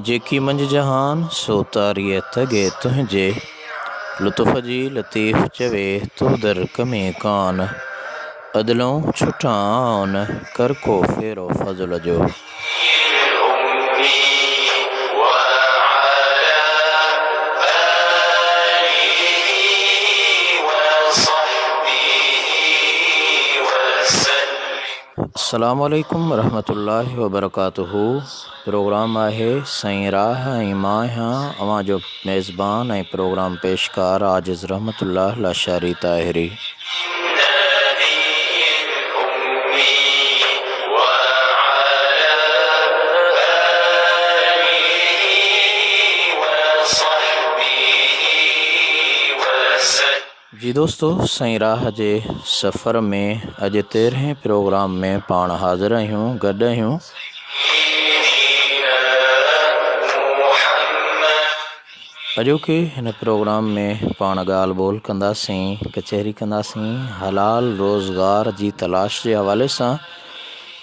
जेकी मंझ जहान सो तारीअ तगे तुंहिंजे लुत्फ़ जी लतीफ़ चवे तो दर कमी कान अदलों छुटान कर को फेरो फज़ल जो। अस्सलामुअलैकुम रहमतुल्लाहि वबरकातुहू। प्रोग्राम आहे साईं राह ऐं मां आहियां अवां जो मेज़बान ऐं प्रोग्राम पेशकार आजिज़ रहमतुल्लाह लाशारी ताहिरी। जी दोस्तों, साईं राह जे सफ़र में अॼु 13हें प्रोग्राम में पाण हाज़िर आहियूं, गॾु आहियूं। अॼोके हिन प्रोग्राम में पाण ॻाल्हि ॿोल कंदासीं, कचहरी कंदासीं हलाल रोज़गार जी तलाश जे हवाले सां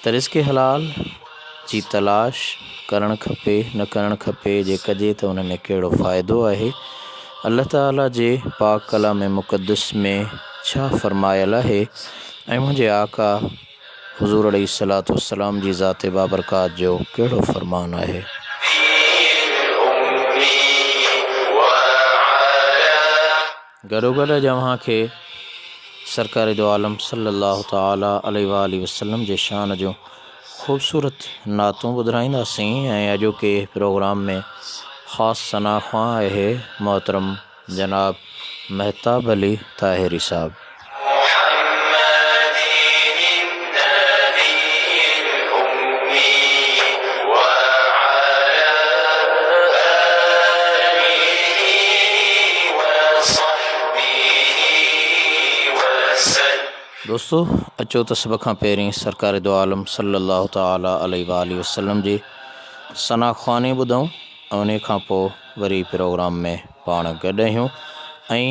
त रिज़्क़ हलाल जी तलाश करणु खपे न करणु खपे, जे कजे त उन में कहिड़ो फ़ाइदो आहे, अल्लाह ताला जे पाक कलाम मुक़द्दस में छा फ़रमायल आहे ऐं मुंहिंजे आका हुज़ूर अलैहिस्सलातु वस्सलाम जी ज़ात बाबरकात जो कहिड़ो फ़रमान आहे। गॾोगॾु अव्हां खे सरकार दो आलम सल्लल्लाहु ताला अलैहि वसल्लम जे शान जो ख़ूबसूरत नातूं ॿुधाईंदासीं ऐं अॼोके प्रोग्राम में ख़ासि सना ख़्वां आहे मोहतरम जनाब महताब अली ताहिरी साहब। दोस्तों, अचो त सभ खां पहिरीं सरकार दो आलम सल्लल्लाहु ताला अलैहि वसल्लम जी सना ख़्वानी ॿुधूं ऐं उन खां पोइ वरी प्रोग्राम में पाण गॾु आहियूं ऐं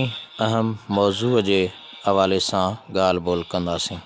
अहम मौज़ूअ जे हवाले सां ॻाल्हि ॿोल कंदासीं।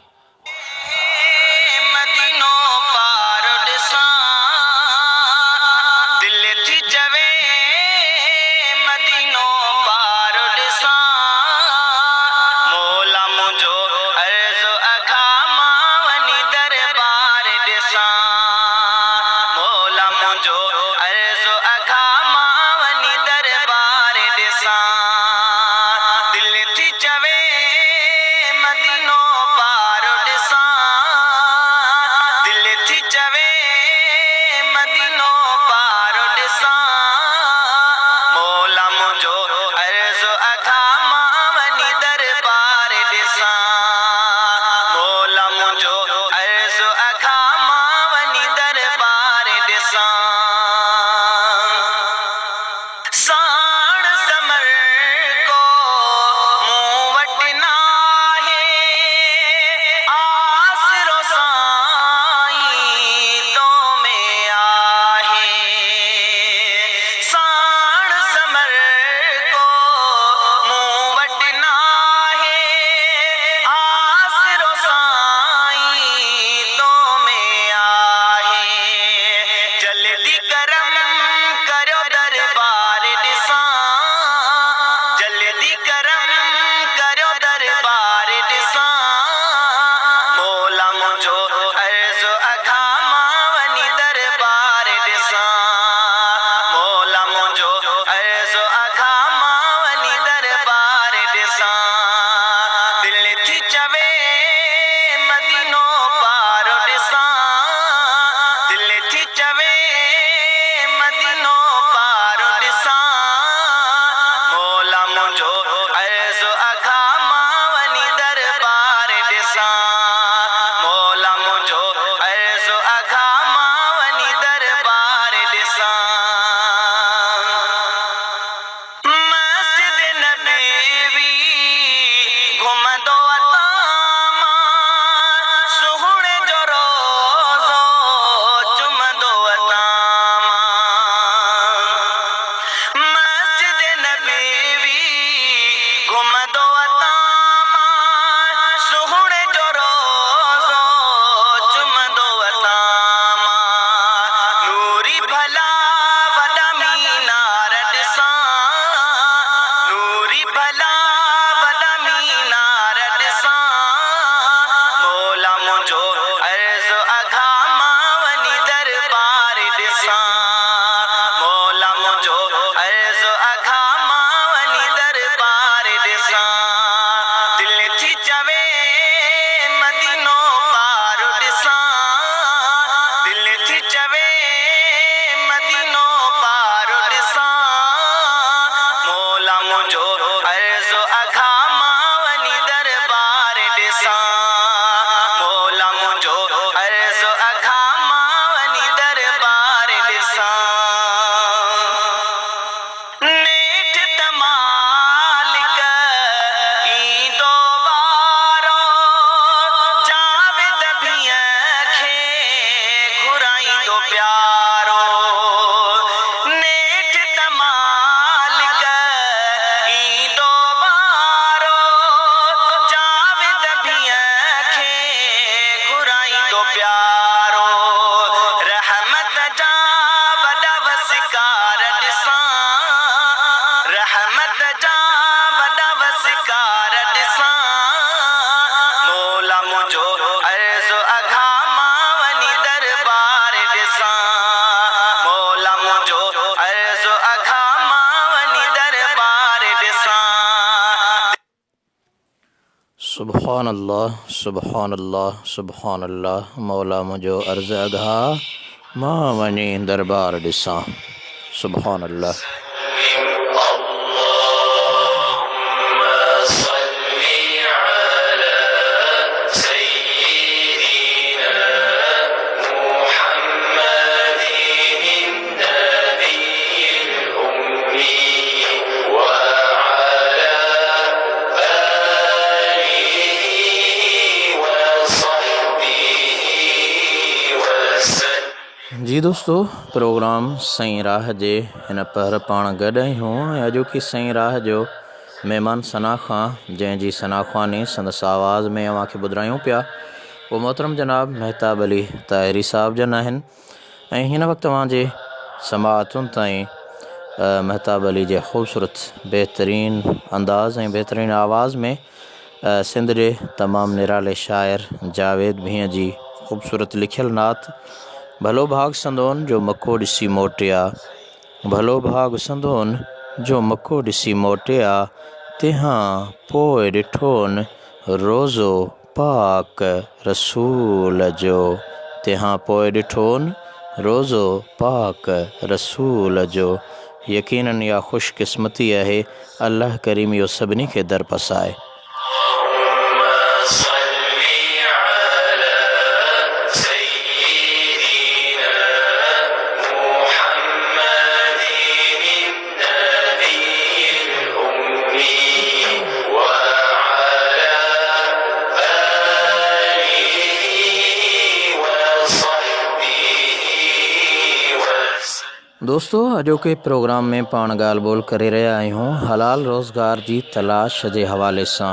चवे मदीनो पार ॾिसां, दिल थी चवे मदीनो पार ॾिसां, मौला मुंहिंजो अर्ज़ो अघा मां वञी दरबार ॾिसां, मौला मुंहिंजो अर्ज़ो अघा मां वञी दरबार ॾिसां। नेठ तमालिक ईंदो वारो, जावेद भीअ खे घुराईंदो प्यारो, नेठ तमालिक ईंदो वारो, जावेद भीअ खे घुराईंदो प्यारो, रहमत जा वॾा वसिकार ॾिसां, रहमत जा वॾा वसिकार ॾिसां, मौला मुंहिंजो अर्ज़ो अघा मां वञी दरबार ॾिसां, मौला मुंहिंजो अर्ज़ो अघा मां वञी दरबार ॾिसां। सुभान अल्लाह सुभान अल्लाह सुभान अल्लाह, मौला मुंहिंजो अर्ज़ु अघा मां वञी दरबार ॾिसां। सुभान अल्लाह। जी दोस्तों, प्रोग्राम साईं राह जे हिन पर पाण गॾु आहियूं ऐं अॼोकी साईं राह जो महिमान सना खां, जंहिंजी सना ख़्वानी संदसि आवाज़ में अव्हांखे ॿुधायूं पिया, उहो मोहतरम जनाब मेहताब अली ताहिरी साहिब जन आहिनि। ऐं हिन वक़्तु तव्हांजे समाअतुनि ताईं मेहताब अली जे ख़ूबसूरत बहितरीन अंदाज़ ऐं बहितरीन आवाज़ में सिंध जे तमामु निराले शाइर जावेद भीअ जी ख़ूबसूरत लिखियल नात भलो भाग संदोन जो मको ॾिसी मोटिया, भलो भाग संदोन जो मको ॾिसी मोटिया, तंहिंखां पोइ ॾिठोन रोज़ो पाक रसूल जो, तंहिंखां पोइ ॾिठोन रोज़ो पाक रसूल जो। यकीनन इहा ख़ुशकिस्मती आहे, अल्लाह करीम इहो सभिनी खे दर पसाए। दोस्तों, अॼोके प्रोग्राम में पाण ॻाल्हि ॿोल करे रहिया आहियूं हलाल रोज़गार जी तलाश जे हवाले सां।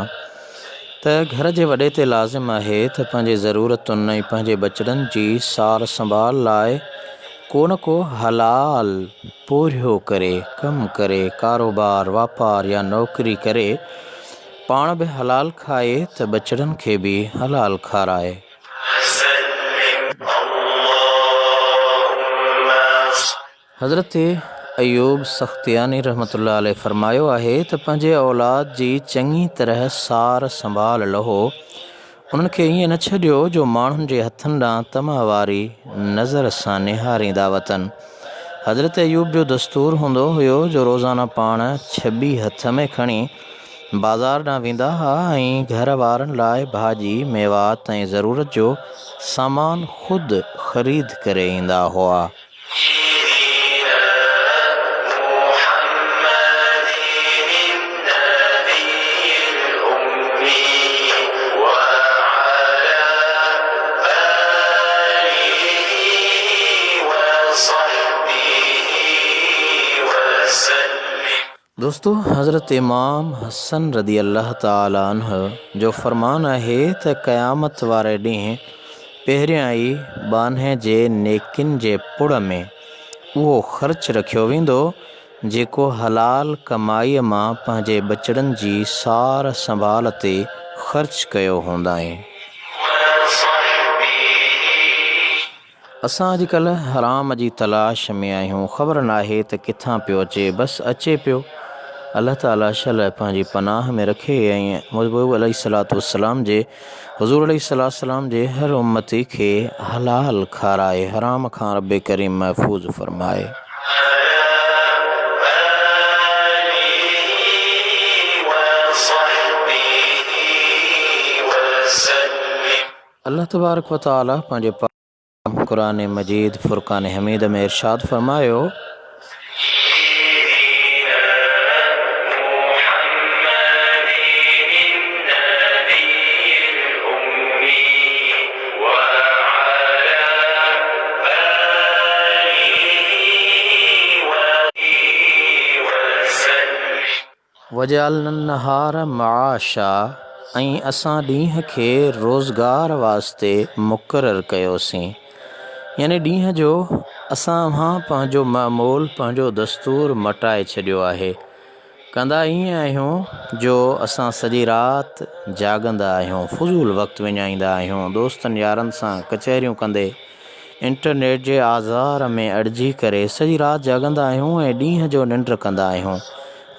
त घर जे वॾे ते लाज़िम आहे त पंहिंजे ज़रूरतुनि ऐं पंहिंजे बचड़नि जी सार संभाल लाइ को न को हलाल पूरियो करे, कमु करे, कारोबार वापार या नौकरी करे, पाण बि हलाल खाए त बचड़नि खे बि हलाल खाराए। हज़रत अयूब सख्तियानी रहमतुल्लाह अलैह फरमायो आहे त पंहिंजे औलाद जी चङी तरह सार संभाल लहो, उन्हनि खे ईअं न छॾियो जो माण्हुनि जे हथनि ॾांहुं तमा वारी नज़र सां निहारींदा वतन। हज़रत अयूब जो दस्तूर हूंदो हुयो जो रोज़ाना पाण छॿी हथ में खणी बाज़ार ॾांहुं वेंदा हुआ ऐं घर वारनि लाइ भाॼी मेवात ऐं ज़रूरत जो सामान ख़ुदि ख़रीद करे ईंदा हुआ। दोस्तों, हज़रत इमाम हसन रदी अल्लाह ताला अन्हु जो फ़रमान आहे त क़यामत वारे ॾींहुं पहिरियां ई बान्हे जे नेकिन जे पुड़ में उहो ख़र्च रखियो वेंदो जेको हलाल कमाईअ मां पंहिंजे बचड़नि जी सार संभाल ते ख़र्च कयो हूंदाई। असां अॼुकल्ह हराम जी तलाश में आहियूं, ख़बर नाहे त किथां पियो अचे, बसि अचे पियो। अल्लाह ताला शल पंहिंजी पनाह में रखे ऐं महबूब अलैहिस्सलातु वस्सलाम जे हुज़ूर अलैहिस्सलाम जे हर उम्मती खे हलाल खाराए, हराम खां रब करीम महफूज़ फ़रमाए। अल्लाह तबारक व तआला पंहिंजे क़ुरान मजीद फ़ुरक़ान हमीद में इरशाद फ़रमायो, वजअलन नहार मआशा, ऐं असां ॾींहं खे रोज़गार वास्ते मुक़ररु कयोसीं। यानी ॾींहं जो असां पंहिंजो मामूल, पंहिंजो दस्तूर मटाए छॾियो आहे। कंदा ईअं आहियूं जो असां सॼी राति जाॻंदा आहियूं, फज़ूल वक़्तु विञाईंदा आहियूं, दोस्तनि यारनि सां कचहरियूं कंदे, इंटरनेट जे आज़ार में अड़िजी करे सॼी राति जाॻंदा आहियूं ऐं ॾींहं जो निंड कंदा आहियूं।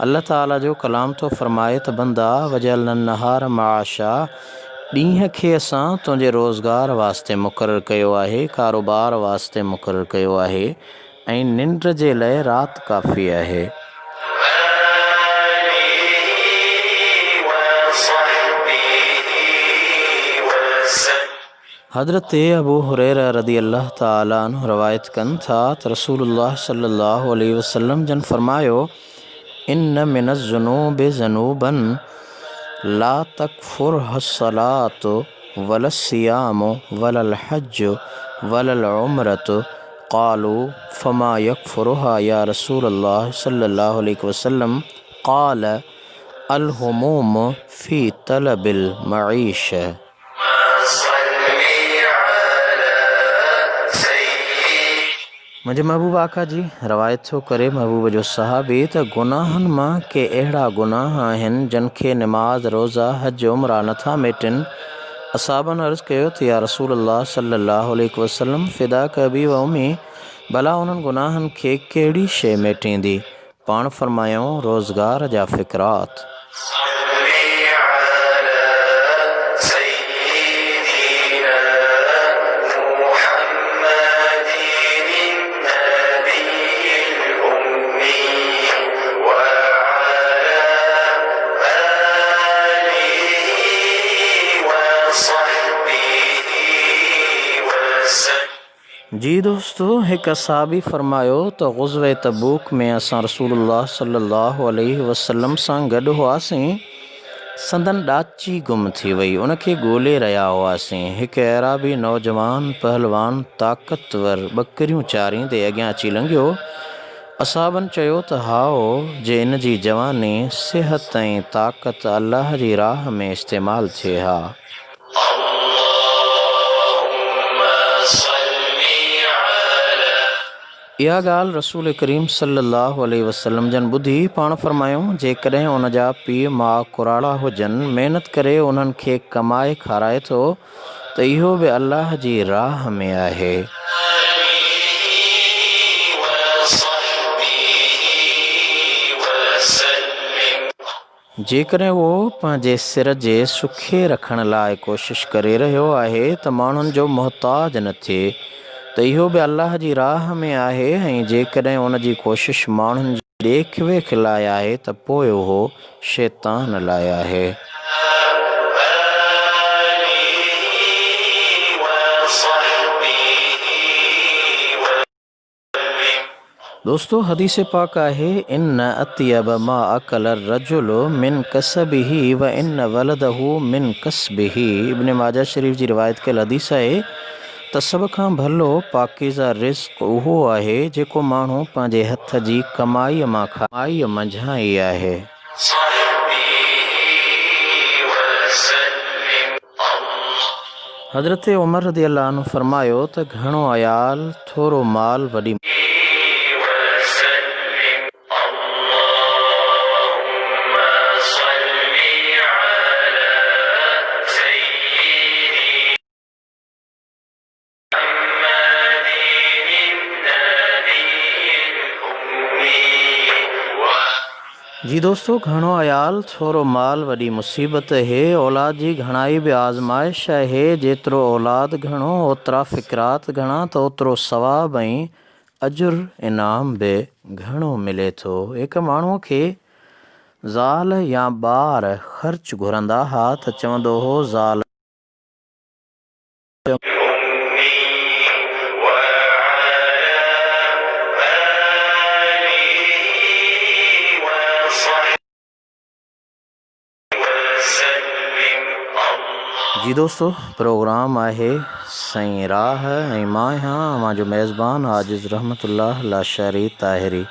अल्लाह ताला जो कलाम तो फ़रमाए त बंदा वजअलन नहार मआशा, ॾींहं खे असां तुंहिंजे रोज़गार वास्ते मुक़ररु कयो आहे, कारोबार वास्ते मुक़ररु कयो आहे, ऐं निंड जे लाइ राति काफ़ी आहे। हज़रत अबू हुरैरा रज़ी अल्लाह ताला अन्हु रवायत कनि था त रसूलुल्लाह सल्लल्लाहु अलैहि वसल्लम जन फ़रमायो, इन्न मिन ज़ुनूबि ज़नूबन ला तकफ़ुरहा सलातु वला सियामु वलल हज्जु वलल उम्रतु। क़ालू फ़मा यकफ़ुरुहा या रसूलल्लाह सल्लल्लाहु अलैहि वसल्लम। क़ाल अल हुमूम फ़ी तलबिल मईशा। मुंहिंजे महबूब आका जी रवायत थो करे महबूब जो सहाबी त गुनाहनि मां के अहिड़ा गुनाह आहिनि जिन खे निमाज़, रोज़ा, हज, उमरा नथा मेटिन। असाबनि अर्ज़ु कयो त या रसूलल्लाह सल्लल्लाहु अलैहि वसल्लम, फ़िदाक अबी व उम्मी, भला उन्हनि गुनाहनि खे कहिड़ी शइ मेटींदी? पाण फ़रमायूं, रोज़गार जा फ़िक्रात। जी दोस्तों, एक असहाबी फ़रमायो त ग़ुज़वे तबूक में असां रसूलुल्लाह सल्लल्लाहु अलैहि वसल्लम सां गॾु हुआसीं। संदन ॾाची गुम थी वई, उनखे ॻोल्हे रहिया हुआसीं। हिकु अराबी नौजवान पहलवान ताक़तवर ॿकरियूं चारींदे अॻियां अची लंघियो। असाबनि चयो त हाओ, जे इन जी जवानी, सिहत ऐं ताक़त अल्लाह जी राह में इस्तेमालु थिए हा। इहा ॻाल्हि रसूल करीम सल्लल्लाहु अलैहि वसल्लम जन ॿुधी पाण फ़रमायूं, जेकॾहिं उन जा पीउ माउ कुराड़ा हुजनि, महिनत करे उन्हनि खे कमाए खाराए थो, त इहो बि अल्लाह जी राह में आहे। जेकॾहिं उहो पंहिंजे सिर जे सुखे रखण लाइ कोशिशि करे रहियो आहे त माण्हुनि जो मुहताज न थिए, त इहो बि अल्लाह जी राह में आहे। ऐं जेकॾहिं उन जी कोशिशि माण्हुनि जी ॾेख वेख लाइ आहे त पोइ उहो शैतान लाइ आहे। दोस्तों, हदीस पाक आहे, इन अतियब मा अकल रजुल मिन कसबिही व इन वलदहू मिन कसबिही। इब्न माजा शरीफ़ जी रिवायत कयल हदीस आहे त सभ खां भलो पाकीज़ा रिज़्क़ उहो आहे जेको माण्हू पंहिंजे हथ जी कमाईअ मां कमाईअ मंझां ई आहे। हज़रत उमर रज़ी अल्लाह अन्हु फ़रमायो त घणो अयाल, थोरो माल, वॾी जी दोस्तों, घणो अयाल थोरो माल वॾी मुसीबत है। औलाद जी घणाई बि आज़माइश है। जेतिरो औलाद घणो ओतिरा फ़िक्रात घणा, त ओतिरो सवाब ऐं अजुर इनाम बि घणो मिले थो। हिकु माण्हूअ खे ज़ाल या ॿार ख़र्च घुरंदा हुआ त चवंदो हो, ज़ाल जी दोस्तों, प्रोग्राम आहे सईं राह ऐं मां आहियां मां जो मेज़बान आजिज़ रहमतुल्लाह लाशारी ताहिरी।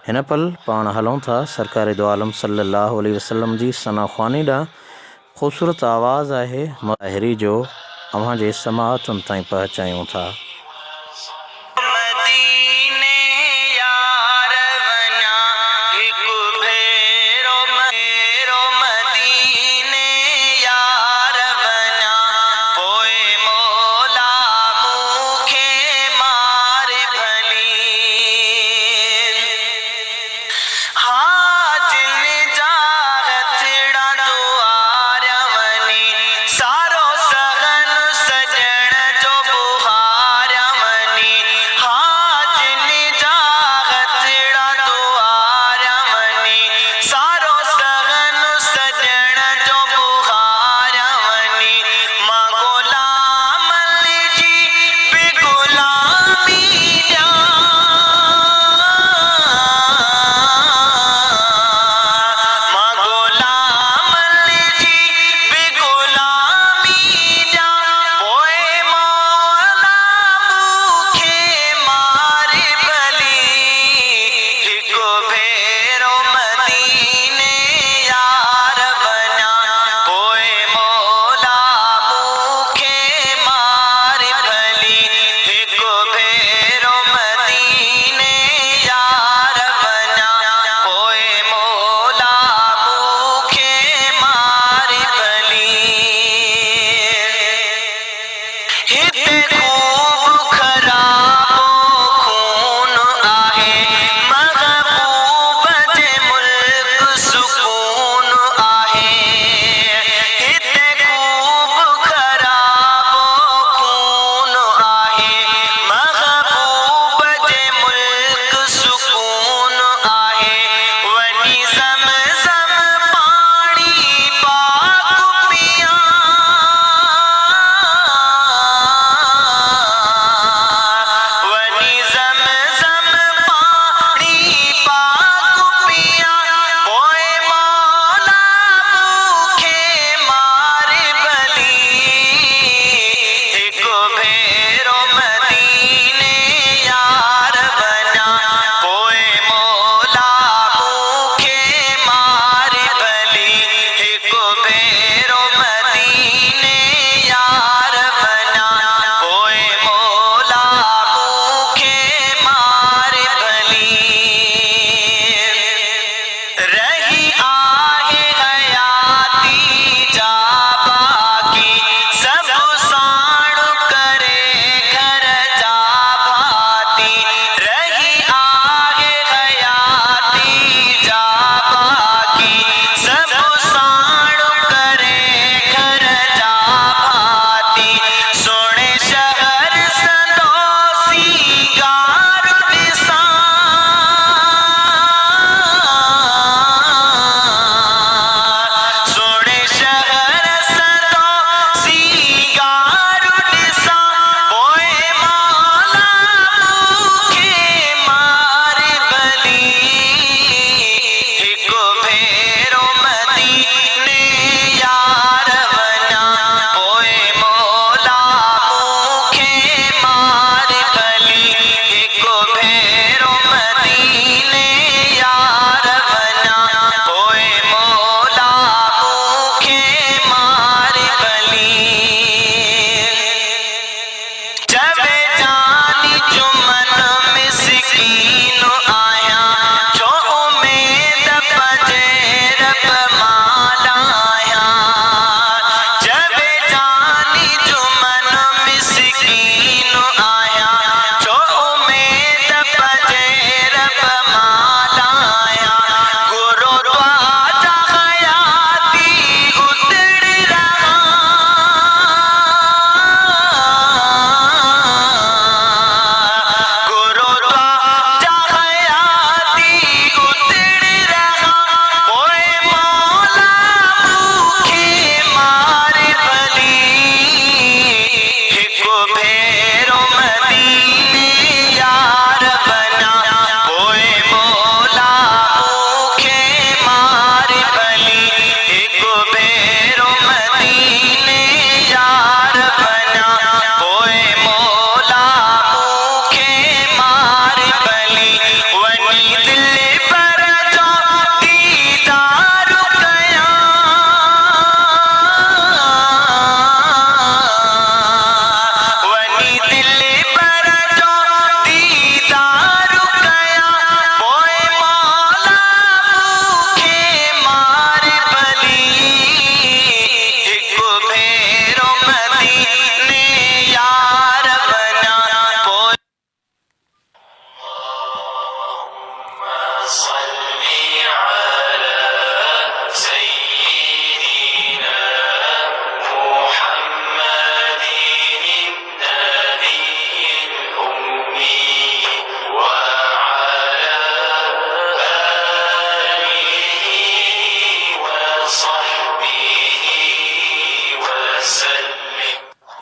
हिन पल पाण हलूं था सरकार दो आलम सल्लल्लाहु अलैहि वसल्लम जी सना ख़्वानी ॾांहुं। ख़ूबसूरत आवाज़ आहे ताहिरी जो, अव्हां जे समाअतुनि ताईं पहुचायूं था।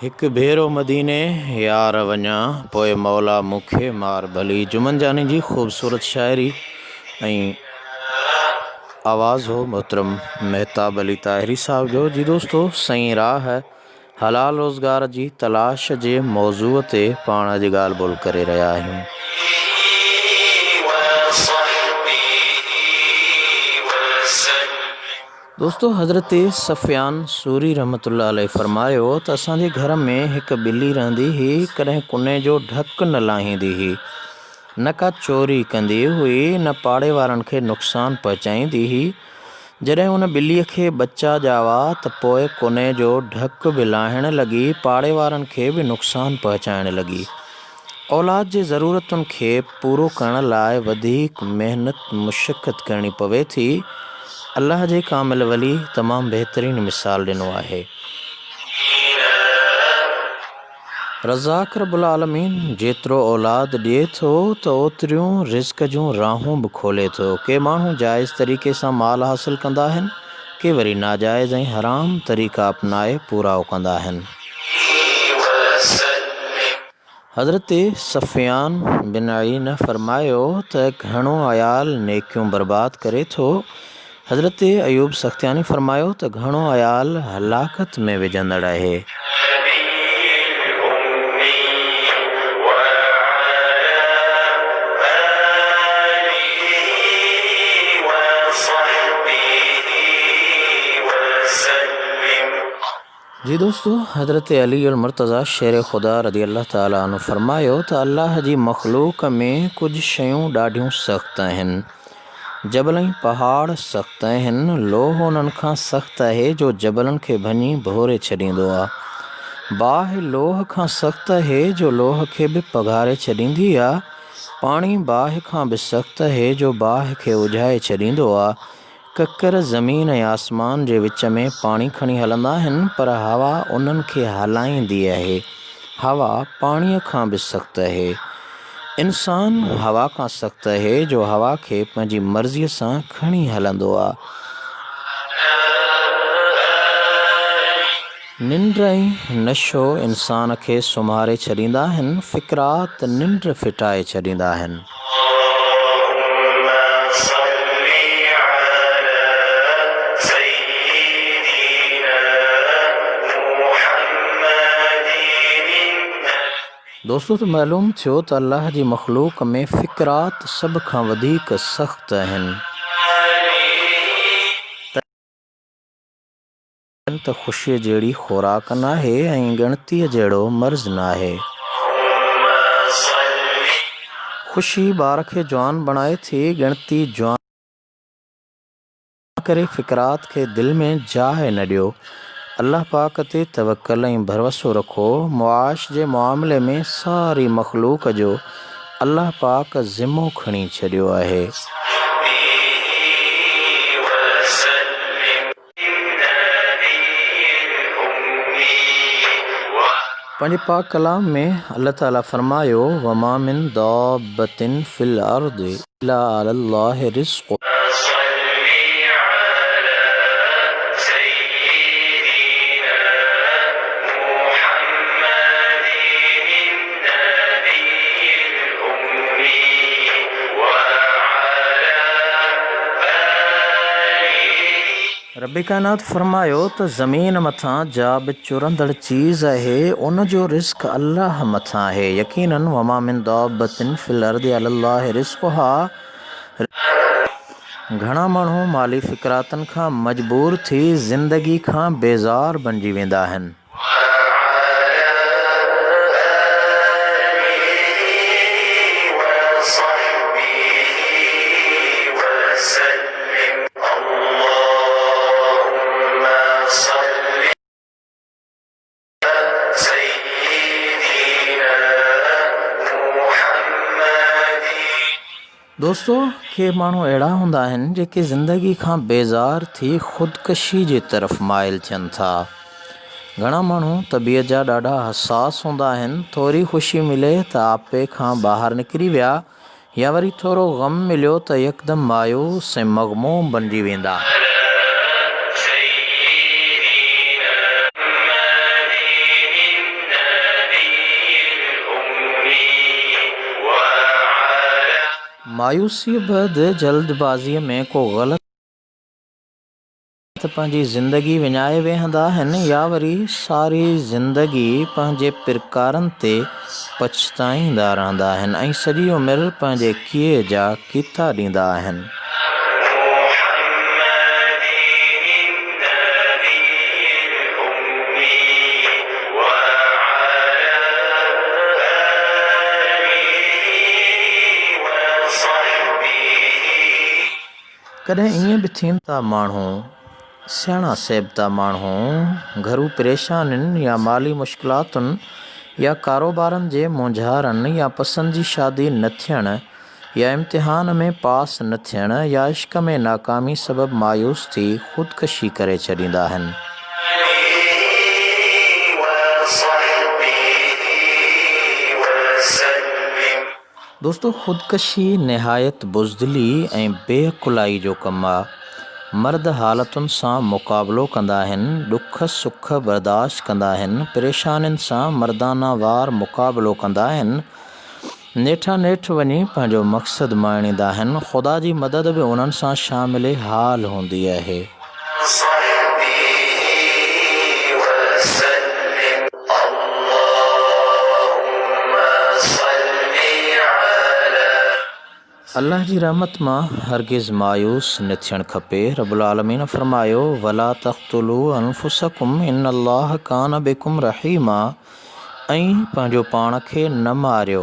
हिकु भेरो मदीने यार वञा पोइ मौला मूंखे मार भली। जुमन जानी जी ख़ूबसूरत शाइरी ऐं आवाज़ हो मोहतरम महताब अली ताहिरी साहब जो। जी दोस्तों, सही राह है हलाल रोज़गार जी तलाश जे मौज़ूअ ते पाण अॼु ॻाल्हि ॿोल करे रहिया आहियूं। दोस्तों, हज़रत सफ़ियान सूरी रहमतुल्लाह अलैह फरमायो त असांजे घर में हिकु ॿिली रहंदी हुई। कॾहिं कुने जो ढक न लाहींदी हुई, न का चोरी कंदी हुई, न पाड़े वारनि खे नुक़सानु पहुचाईंदी हुई। जॾहिं उन ॿिलीअ खे बच्चा ॼावा त पोइ कुने जो ढक बि लाहिण लॻी, पाड़े वारनि खे बि नुक़सानु पहुचाइण लॻी। औलाद जे ज़रूरतुनि खे पूरो करण लाइ वधीक महिनत मुशक़त करणी पवे थी। अल्लाह जे कामिल वली तमामु बहितरीन मिसाल ॾिनो आहे। रज़ाक रब्बुल आलमीन जेतिरो औलाद ॾिए थो त ओतिरियूं रिज़्क़ जूं राहूं बि खोले थो। के माण्हू जाइज़ तरीक़े सां माल हासिल कंदा आहिनि, के वरी नाजाइज़ ऐं हराम तरीक़ा अपनाए पूराओ कंदा आहिनि। हज़रत सफ़ियान बिन अईन फरमायो त घणो अयाल नेकियूं बर्बाद करे थो। हज़रत अयूब सख्तियानी फरमायो त घणो अयाल हलाकत में विझंदड़ आहे। जी दोस्तों, हज़रत अली अल मुर्तज़ा शेर ख़ुदा रज़ी अल्लाह ताला अन्हु फरमायो त अल्लाह जी मख़लूक़ में कुझु शयूं ॾाढियूं सख़्तु आहिनि। जबल ऐं पहाड़ सख़्तु आहिनि। लोह उन्हनि खां सख़्तु आहे जो जबलनि खे भञी भोरे छॾींदो आहे। बाहि लोह खां सख़्तु आहे जो लोह खे बि पघारे छॾींदी आहे। पाणी बाहि खां बि सख़्तु आहे जो बाहि खे उझाए छॾींदो आहे। ककर ज़मीन ऐं आसमान जे विच में पाणी खणी हलंदा आहिनि, पर हवा उन्हनि खे हलाईंदी आहे। हवा पाणीअ खां बि सख़्तु आहे। इंसान हवा खां सख़्तु आहे जो हवा खे पंहिंजी मर्ज़ीअ सां खणी हलंदो आहे। निंड ऐं नशो इंसान खे सुम्हारे छॾींदा आहिनि। फ़िक्रात निंड फिटाए छॾींदा आहिनि। दोस्तों, त मालूम थियो त अल्लाह जी मख़लूक़ में फ़िक्रात सभ खां वधीक सख़्तु आहिनि। त ख़ुशीअ जहिड़ी ख़ुराक न आहे ऐं ॻणतीअ जहिड़ो मर्ज़ न आहे। ख़ुशी ॿार खे जवान बणाए थी, ॻणती जवान करे फ़िक्रात खे दिलि में जाइ न ॾियो। अल्लाह पाक ते तवक्कल ऐं भरोसो रखो। मुआश जे मामले में सारी मख़लूक़ जो अल्लाह पाक ज़िम्मो खणी छॾियो आहे। पंहिंजे पाक कलाम में अल्लाह ताला फरमायो, वमा मिन दाब्बतिन फिल अर्दि इल्ला अलल्लाहि रिज़्क़ुहा। रब्बे कायनात फरमायो त ज़मीन मथां जा बि चुरंदड़ चीज़ आहे, उन जो रिज़्क़ अल्लाह मथां आहे। यकीनन वमा मिन दाब्बतिन फिल अर्दि अलल्लाहि रिज़्क़ुहा। घणा माण्हू माली फ़िक्रातनि खां मजबूर थी ज़िंदगी खां बेज़ार बणिजी वेंदा आहिनि। दोस्तों, के माण्हू अहिड़ा हूंदा आहिनि जेके ज़िंदगी खां बेज़ार थी ख़ुदकशी जे तरफ़ माइल थियनि था। घणा माण्हू तबियत जा ॾाढा हसास हूंदा आहिनि। थोरी ख़ुशी मिले त आपे खां ॿाहिरि निकिरी विया, या वरी थोरो ग़म मिलियो त यकदमि मायूस ऐं मग़मूम बणिजी वेंदा। मायूसी बैदि जल्दबाज़ीअ में को ग़लति पंहिंजी ज़िंदगी विञाए वेहंदा आहिनि या वरी सारी ज़िंदगी पंहिंजे पिरकारनि ते पछताईंदा रहंदा आहिनि ऐं सॼी उमिरि पंहिंजे कीए जा कीता ॾींदा आहिनि। कॾहिं ईअं बि थियनि था माण्हू सियाणा सेबता माण्हू घरू परेशानियुनि या माली मुश्किलातुनि या कारोबारनि जे मुंझारनि या पसंदि जी शादी न थियण या इम्तिहान में पास न थियण या इश्क में नाकामी सबबु मायूस थी ख़ुदकशी करे छॾींदा आहिनि। दोस्तो, ख़ुदकशी निहायत बुज़दिली ऐं बेअकुलाई जो कमु आहे। मर्द हालतुनि सां मुक़ाबिलो कंदा आहिनि, ॾुख सुख बर्दाश्त कंदा आहिनि, परेशानियुनि सां मर्दाना वार मुक़ाबिलो कंदा आहिनि, नेठा नेठि वञी पंहिंजो मक़सदु माणींदा आहिनि। ख़ुदा जी मदद बि उन्हनि सां शामिल हाल हूंदी आहे। अल्लाह जी रहमत मां हरगिज़ मायूस न थियणु खपे। रब्बुल आलमीन फरमायो, वला तक़्तुलू अनफुसकुम इन्नल्लाह कान बिकुम रहीमा, ऐं पंहिंजो पाण खे न मारियो,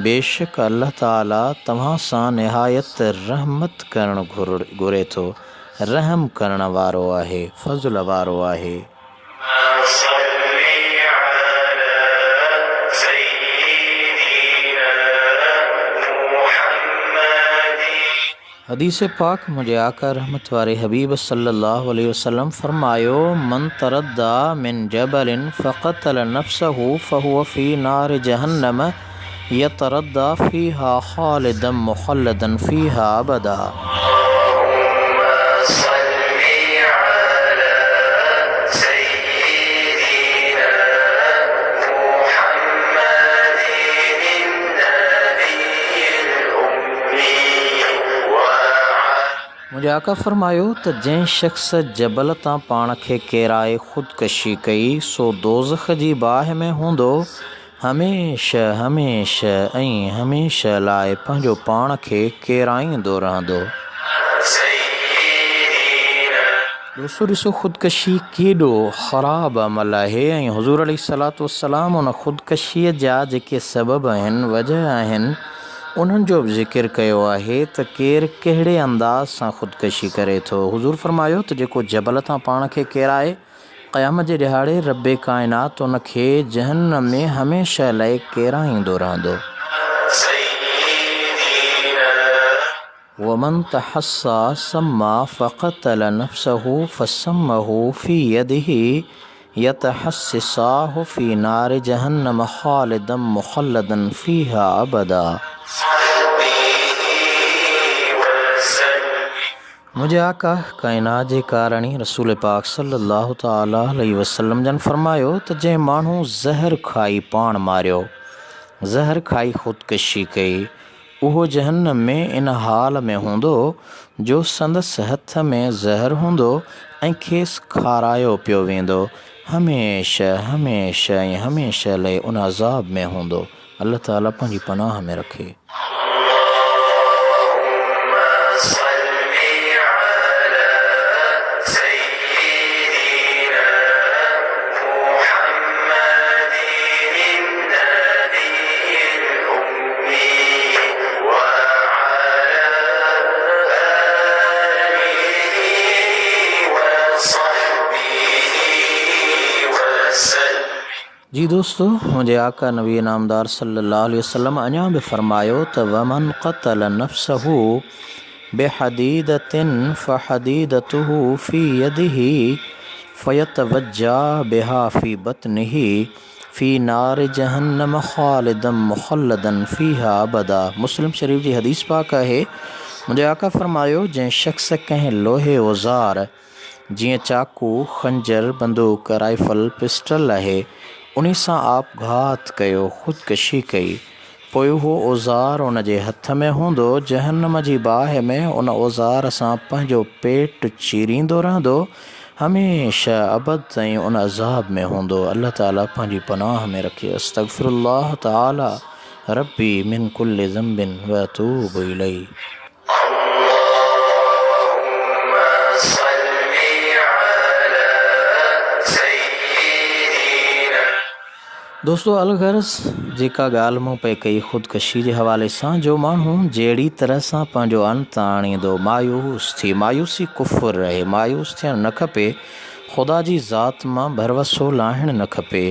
बेशक अल्लाह ताला तव्हां सां निहायत रहमत करणु घुरे थो, रहम करण वारो आहे, फज़ल वारो आहे। हदीस पाक मुझे आका रहमत वारे हबीब सल्लल्लाहु अलैहि वसल्लम फरमायो, मन तरद्दा मिन जबलिन फ़क़तल नफ्सहु फ़हुव फ़ी नार जहन्नम यतरद्दा फ़ीहा ख़ालिदन मुख़ल्लदन फ़ीहा अबदा। मुझे आका फरमायो त जंहिं शख़्स जबल तां पाण खे केराए ख़ुदकशी कई सो दोज़ख जी बाहि में हूंदो हमेशह हमेशह ऐं हमेशह लाइ पंहिंजो पाण खे केराईंदो रहंदो। दोस्तो ॾिसो, ख़ुदकशी केॾो ख़राबु अमल आहे ऐं हुज़ूर अलैहिस्सलातु वस्सलाम उन ख़ुदकशीअ जा जेके सबब आहिनि, वजह आहिनि, उन्हनि जो बि ज़िक्र कयो आहे त केरु कहिड़े अंदाज़ सां ख़ुदकशी करे थो। हुज़ूर फरमायो त जेको जबल तां पाण खे केराए क़यामत जे ॾिहाड़े रब्बे काइनात उन खे जहन्नम में हमेशह लाइ केराईंदो रहंदो। वमन तहस्सा सम्मा फ़क़तल नफ्सहु फ़सम्महु फ़ी यदिही यतहस्सिसाहु फ़ी नार जहन्नम ख़ालिदन मुख़ल्लदन फ़ीहा अबदा। मुझे आका काइनात जे कारणी रसूल पाक सल्लल्लाहु ताला अलैहि वसल्लम जन फरमायो त जंहिं माण्हू ज़हर खाई पाण मारियो, ज़हर खाई ख़ुदकशी कई, उहो जहन्नम में इन हाल में हूंदो जो संदसि हथ में ज़हर हूंदो ऐं खेसि खारायो पियो वेंदो, हमेशह हमेशह ऐं हमेशह लाइ उन अज़ाब में हूंदो। अल्लाह ताला पंहिंजी पनाह में रखे। जी दोस्तों, मुझे आका नबी नामदार सल्लल्लाहु अलैहि वसल्लम अञा बि फरमायो त वमन क़तल नफ्सहु बेहदीदतिन फ़हदीदतुहु फ़ी यदिही फ़यतवज्जा बिहा फ़ी बतनिही फ़ी नार जहन्नम ख़ालिदन मुख़ल्लदन फ़ीहा अबदा। मुस्लिम शरीफ़ जी हदीस पाक आहे। मुझे आका फरमायो, जंहिं शख़्स कंहिं लोहे औज़ार जीअं चाकू, खंजर, बंदूक, राइफल, पिस्टल आहे, उन सां आपघात कयो, ख़ुदकशी कई, पोइ उहो औज़ार उन जे हथ में हूंदो। जहन्नम जी बाहि में उन औज़ार सां पंहिंजो पेट चीरींदो रहंदो, हमेशह अबद ताईं उन अज़ाब में हूंदो। अल्लाह ताला पंहिंजी पनाह में रखे। अस्तग़फिरुल्लाह ताला रब्बी मिन कुल्लि ज़ंबिन व अतूबु इलैहि। दोस्तों, अलगर्ज़ जेका ॻाल्हि मूं पे कई ख़ुदकशी जे हवाले सां, जो माण्हू जहिड़ी तरह सां पंहिंजो अंत आणींदो, मायूसी कुफ़ुर रहे, मायूस थियणु न खपे, ख़ुदा जी ज़ात मां भरवसो लाहिणु न खपे।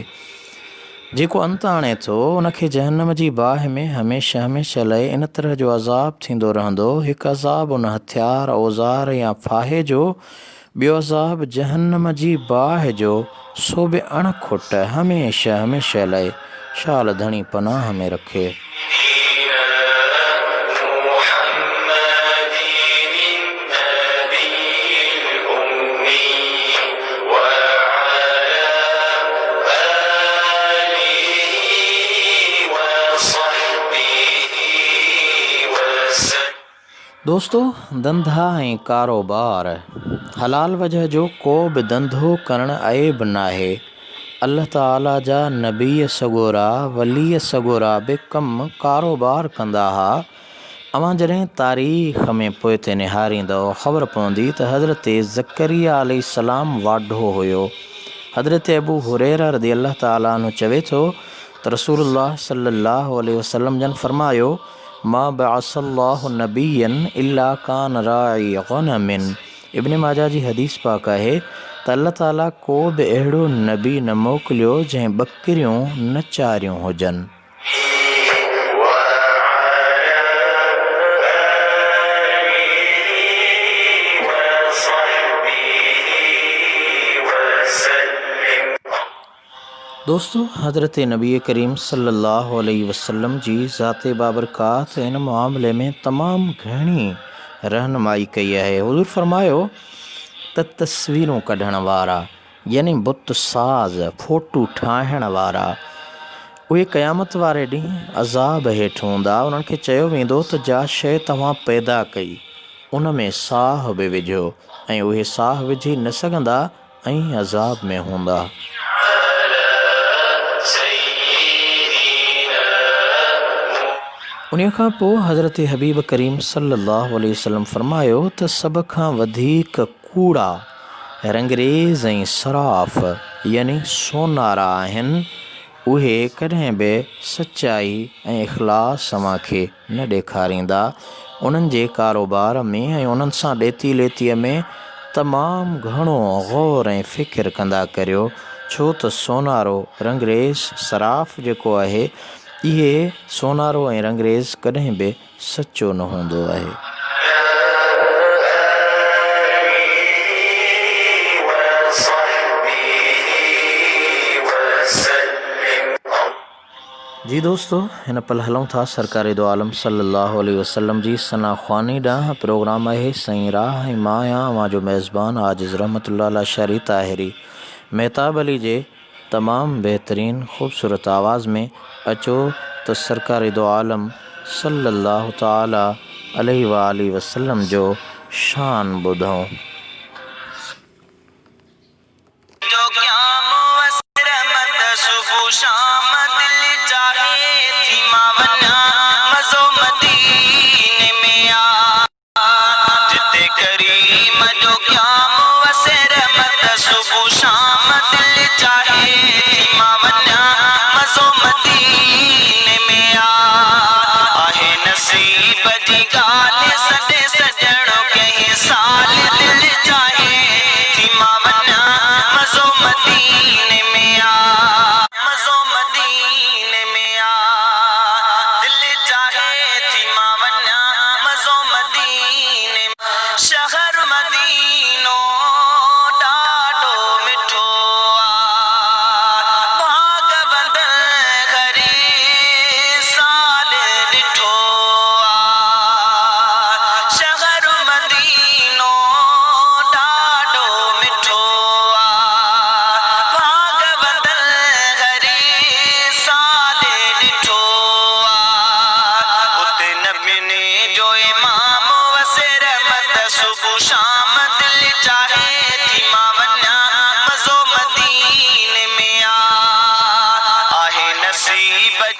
जेको अंत आणे थो उनखे जहन्नम जी बाहि में हमेशह हमेशह लाइ इन तरह जो अज़ाब थींदो रहंदो। हिकु अज़ाब उन हथियार, औज़ार या फाहे जो, ॿियो अज़ाब जहन्नम जी बाहि जो, सो बि अणखुट हमेशह हमेशह लाइ। शाल धणी पनाह में रखे। दोस्तों, धंधा ऐं कारोबार हलाल वजह जो को बि धंधो करणु ऐब नाहे। अल्लाह ताला जा नबी सगोरा, वली सगोरा बि कमु कारोबार कंदा हुआ। अवां जॾहिं तारीख़ में पोइ ते निहारींदव, ख़बर पवंदी त हज़रत ज़करिया अलैहिस्सलाम वाढो हुयो। हज़रत अबू हुरैरा रज़ियल्लाहु ताला अन्हु चवे थो त रसूलुल्लाह सल्लल्लाहु अलैहि वसल्लम जन फरमायो, मा बअसल्लाहु नबियन इल्ला कान राई गनमिन। इब्न माजा जी हदीस पाक आहे त अल्लाह ताला को बि अहिड़ो नबी न मोकिलियो जंहिं ॿकरियूं न चारियूं हुजनि। दोस्तों, हज़रत नबी करीम सल्लल्लाहु अलैहि वसल्लम जी ज़ाते बाबरकात इन मामले में तमामु घणी रहनुमाई कई आहे। हुज़ूर फरमायो त तस्वीरूं कढण वारा यानी बुत साज़, फ़ोटू ठाहिण वारा, उहे क़यामत वारे ॾींहुं अज़ाब हेठि हूंदा। उन्हनि खे चयो वेंदो त जा शइ तव्हां पैदा कई उन में साह बि विझो, ऐं उहे साह विझी न सघंदा ऐं अज़ाब में हूंदा। उन खां पोइ हज़रत हबीब करीम सल्लल्लाहु अलैहि वसल्लम फरमायो त सभ खां वधीक कूड़ा रंगरेज़ ऐं सराफ़ यानी सोनारा आहिनि। उहे कॾहिं बि सचाई ऐं इख़लास अव्हांखे न ॾेखारींदा। उन्हनि जे कारोबार में ऐं उन्हनि सां ॾेती लेतीअ में तमामु घणो ग़ौर ऐं फ़िकिर कंदा करियो, छो त सोनारो रंगरेज़ सराफ़ जेको आहे, इहे सोनारो ऐं रंगरेज़ कॾहिं बि सचो न हूंदो आहे। जी दोस्तों, हिन पल हलूं था सरकार दो आलम सल्लल्लाहु अलैहि वसल्लम जी सना ख़्वानी ॾांहुं। प्रोग्राम आहे सईं राह ऐं मां आहियां अवां जो मेज़बान आजिज़ रहमतुल्लाह अला शरी ताहिरी। मेहताब अली जे तमामु बहितरीन ख़ूबसूरत आवाज़ में अचो त सरकार दो आलम सल्लल्लाहु ताला अलैहि वालैहि वसल्लम जो शान ॿुधूं।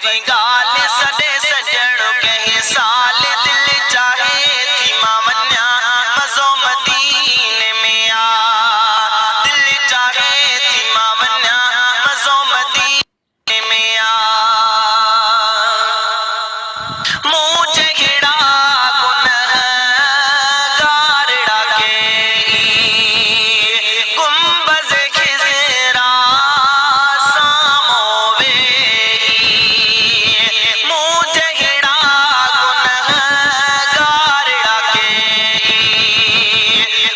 बजी गाल सॾे सजणो कंहिं साल दिल चाहे थी मां वञा मज़ो मदीने में आ दिल चाहे थी मां वञा मज़ो मदीने में आ मूं जहिड़ा गुनहगार ॾाके गुंबज़ खिज़रा साम्हूं वेही मूं जहिड़ा गुनहगार ॾाके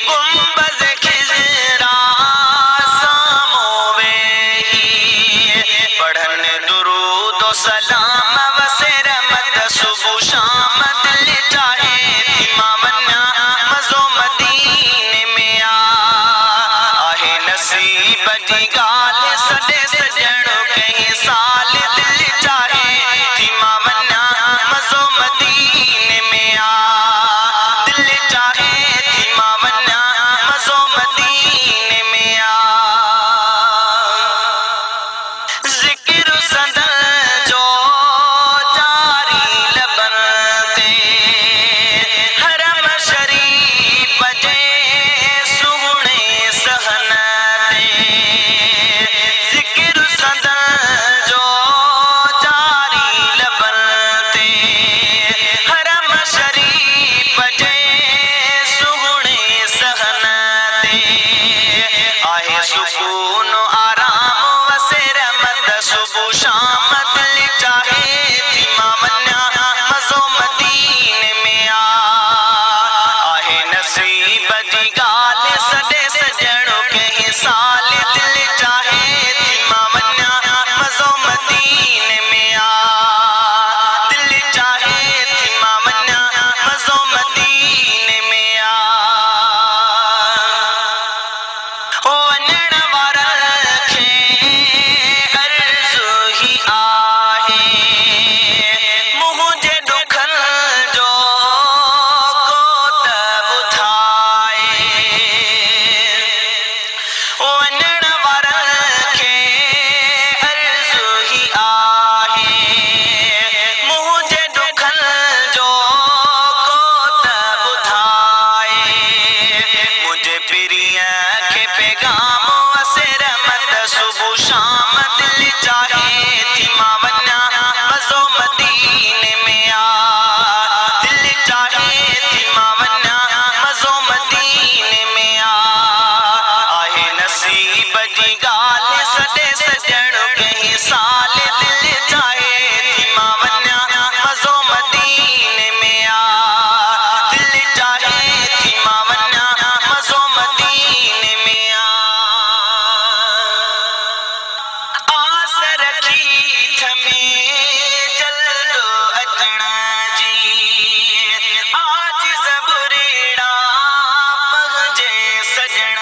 गुंबज़ खिज़रा साम्हूं वेही पढ़नि दुरूद सलाम वसे रहमत सुबह शाम दिल चाहे थी मां वञा मज़ो मदीने में आहे नसीब जी ॻाल्हि सॾे सजणो कंहिं साल दिल चाहे थी मां वञा मज़ो मदीने में दिल चाहे थी मां वञा मज़ो मदीने में ज़िक्र सदन जो जारी लबन ते हरम शरीफ जे सुहिणे सहन ते ज़िक्र सदन जो जारी लबन ते हरम शरीफ जे सुहिणे सहन ते आहे सुकून आराम वसे रहमत सुबह शाम दिल चाहे थी मां वञा मज़ो मदीने में आहे नसीब जी ॻाल्हि सॾे सजणो कंहिं साल दिल चाहे थी मां वञा मज़ो मदीने में दिल चाहे थी मां वञा मज़ो मदीने में वञण वारनि खे अर्ज़ु ही आहे मुंहिंजे दुखनि जो को त ॿुधाए वञण वारनि खे अर्ज़ु ही आहे मुंहिंजे दुखनि जो को त ॿुधाए मुंहिंजे पिरीअ खे पैगाम वसे रहमत सुबह शाम दिल चाहे थी मां वञा मज़ो मदीने में दिल चाहे थी मां वञा मज़ो मदीने में आहे नसीब जी ॻाल्हि सॾे सजणो कंहिं साल दिल चाहे थी मां वञा मज़ो मदीने में दिल चाहे थी मां वञा मज़ो मदीने में आस रखी थमे जल्द अचण जी आज ज़बुरेड़ा पहुंचे सजण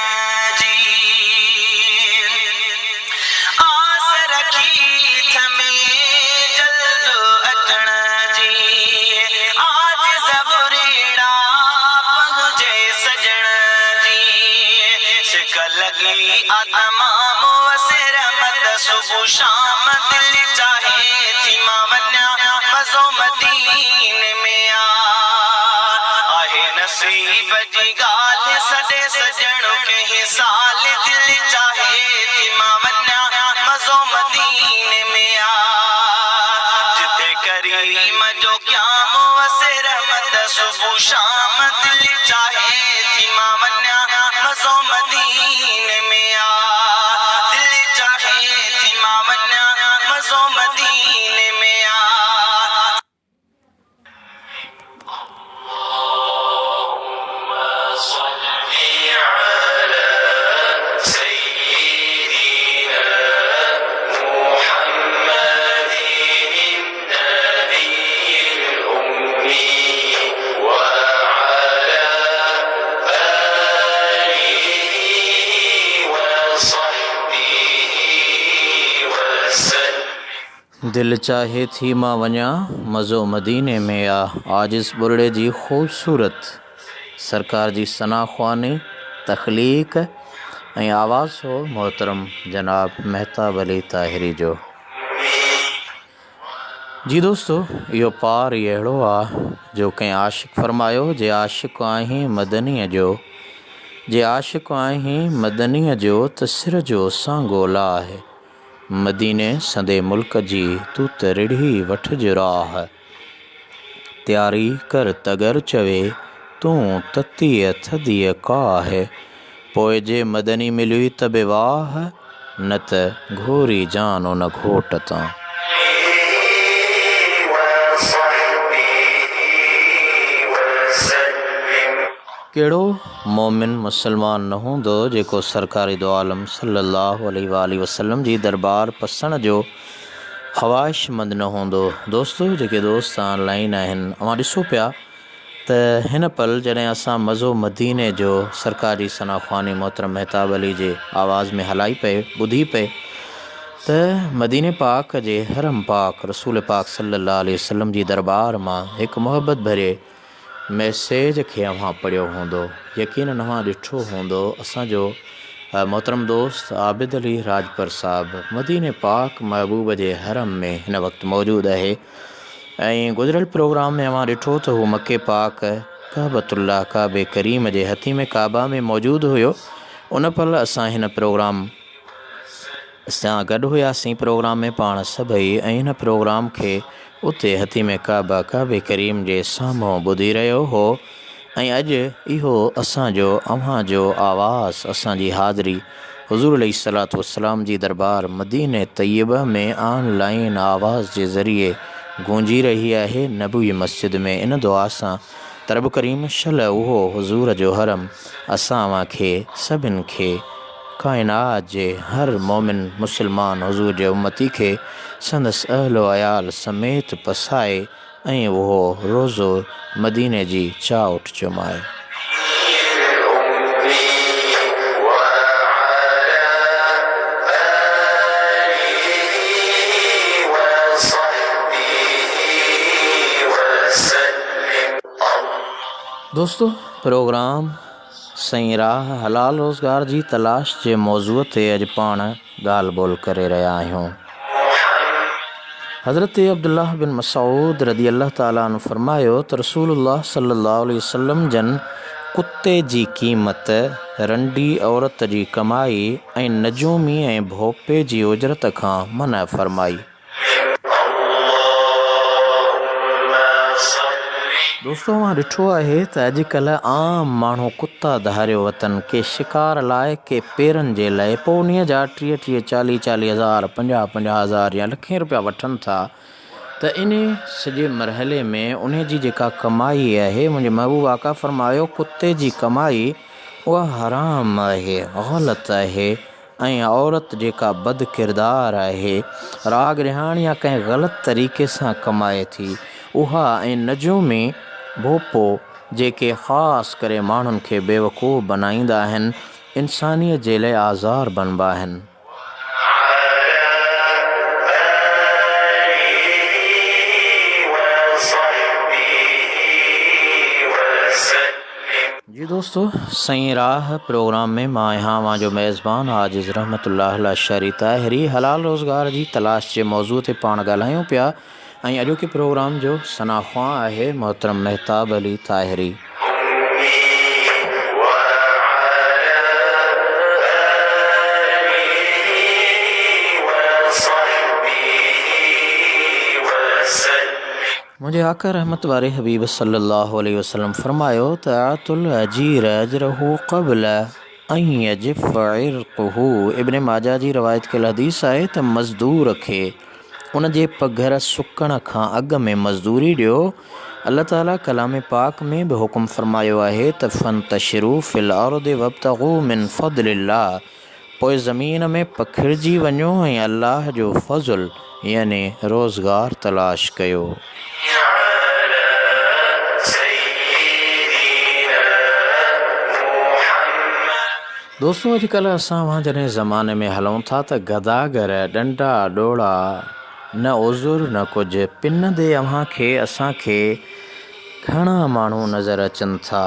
जी आस रखी थमे जल्द अचण जी आज ज़बुरेड़ा पहुंचे सजण जी सिक लगी तमाम वसे रहमत सुबह शाम दिल चाहे थी मां वञा मज़ो मदीने में आहे नसीब जी ॻाल्हि सॾे सजणो कंहिं साल दिल चाहे थी मां वञा मज़ो मदीने में जिते करीम जो क़याम वसे रहमत सुबह शाम दिल चाहे थी मां वञा मज़ो मदीने में दिल चाहे थी मां वञा मज़ो मदीने में दिल चाहे थी मां वञा मज़ो मदीने में आजिज़ बुरड़े जी ख़ूबसूरत सरकार जी सना ख़्वानी तख़लीक़ ऐं आवाज़ हो मोहतरम जनाब महताब अली ताहिरी जो। जी दोस्तों, इहो पार ई अहिड़ो आहे जो कंहिं आशिक़ फरमायो, जे आशिक़ आहीं मदनीअ जो, जे आशिक़ आहीं मदनीअ जो त सिर जो असां ॻोल्हा आहे। मदीने संदे मुल्क जी तूं त रिढ़ी वठिज राह। तयारी कर तगर चवे तूं ततीअ थदीअ काह। पोइ जे मदनी मिली त बि वाह, न त घोरी जान उन घोट तां। कहिड़ो मोमिन मुसलमान न हूंदो जेको सरकारी दो आलम सल्लल्लाहु अलैहि वसल्लम जी दरबार पसण जो ख़्वाहिशमंद न हूंदो। दोस्तो, जेके दोस्त ऑनलाइन आहिनि, अवां ॾिसो पिया त हिन पल जॾहिं असां मज़ो मदीने जो सरकारी सना ख़्वानी मोहतरम महताब अली जे आवाज़ में हलाई पए ॿुधी पए त मदीने पाक जे हरम पाक रसूल पाक सल्लल्लाहु अलैहि वसल्लम जी दरबार मां हिकु मोहबत भरे मैसेज खे अव्हां पढ़ियो हूंदो। यकीनन अव्हां ॾिठो हूंदो असांजो मोहतरम दोस्त आबिद अली राजपर साहब मदीने पाक महबूब जे हरम में हिन वक़्तु मौजूदु आहे। ऐं गुज़िरियल प्रोग्राम में अव्हां ॾिठो त हू मके पाक काबतुल्लाह काबे करीम जे हथी में काबा में मौजूदु हुयो। उन पल असां हिन प्रोग्राम सां गॾु हुयासीं प्रोग्राम में पाण सभई, ऐं हिन प्रोग्राम खे उते हथी में काबा काबे करीम जे साम्हूं ॿुधी रहियो हो। ऐं अॼु इहो असांजो अव्हांजो आवाज़, असांजी हाज़िरी हुज़ूर अलैहिस्सलातु वस्सलाम जी दरबार मदीने तैयबा में ऑनलाइन आवाज़ जे ज़रिए गूंजी रही आहे नबवी मस्जिद में। इन दुआ सां त रब करीम शल उहो हुज़ूर जो हरम असां खे सभिनि खे काइनात जे हर मोमिन मुसलमान हुज़ूर जे उम्मती खे संदसि अहलो अयाल समेत पसाए ऐं उहो रोज़ो मदीने जी चाउठ चुमाए। दोस्तों, प्रोग्राम सही राह हलाल रोज़गार जी तलाश जे मौज़ूअ ते अॼु पाण ॻाल्हि ॿोल करे रहिया आहियूं। हज़रत अब्दुल्लाह बिन मसूद रदी अल्लाह ताला अन्हु फरमायो त रसूलुल्लाह सल्लल्लाहु अलैहि वसल्लम जन कुते जी क़ीमत, रंडी औरत जी कमाई ऐं नजूमी ऐं भोपे जी उजरत खां मना फरमाई। दोस्तों, मां ॾिठो आहे त अॼुकल्ह आम माण्हू कुता धारियो वतन के शिकार लाइ के पेरनि जे लाइ, पोइ उन्हीअ जा 30-40 हज़ार 50 हज़ार या लखें रुपया वठनि था। त इन सॼे मरहले में उन जी जेका कमाई आहे, मुंहिंजे महबूब आका फरमायो कुते जी कमाई उहा हराम आहे, ग़लति आहे। ऐं औरत जेका बद किरदार आहे, राग रिहाण या कंहिं ग़लति तरीक़े सां कमाए थी, उहा ऐं नजूमी भोपो जेके ख़ासि करे माण्हुनि खे बेवकूफ़ बनाईंदा आहिनि, इंसानियत जे लाइ आज़ार बनबा आहिनि। जी दोस्तों, सही राह प्रोग्राम में मां आहियां मुंहिंजो मेज़बान आजिज़ रहमतुल्लाह अशरी ताहिरी। हलाल रोज़गार जी तलाश जे मौज़ूअ ते पाण ॻाल्हायूं पिया, ऐं अॼोके प्रोग्राम जो सनाख़्वा आहे मोहतरम महताब अली ताहिरी। मुंहिंजे आका रहमत वारे हबीब सल्लल्लाहु अलैहि वसल्लम फरमायो त आतुल अजीर अजरहू क़ब्ल अन यजिफ़ इर्क़हू। इब्न माजा जी रवायत कयल हदीस आहे त मज़दूर खे उन जे पघर सुकण खां अॻु में मज़दूरी ॾियो। अल्लाह ताला कलाम पाक में बि हुकुम फरमायो आहे त फ़ंतशिरू फ़िल अर्दि वब्तग़ू मिन फ़ज़लिल्लाह। पोइ ज़मीन में पखिड़िजी वञो ऐं अल्लाह जो फ़ज़ुल यानी रोज़गार तलाश कयो। दोस्तों, अॼुकल्ह असां जॾहिं ज़माने में हलूं था त गदागर डंडा डोड़ा न उज़ुर न कुझु पिन दे असांखे घणा माण्हू नज़र अचनि था।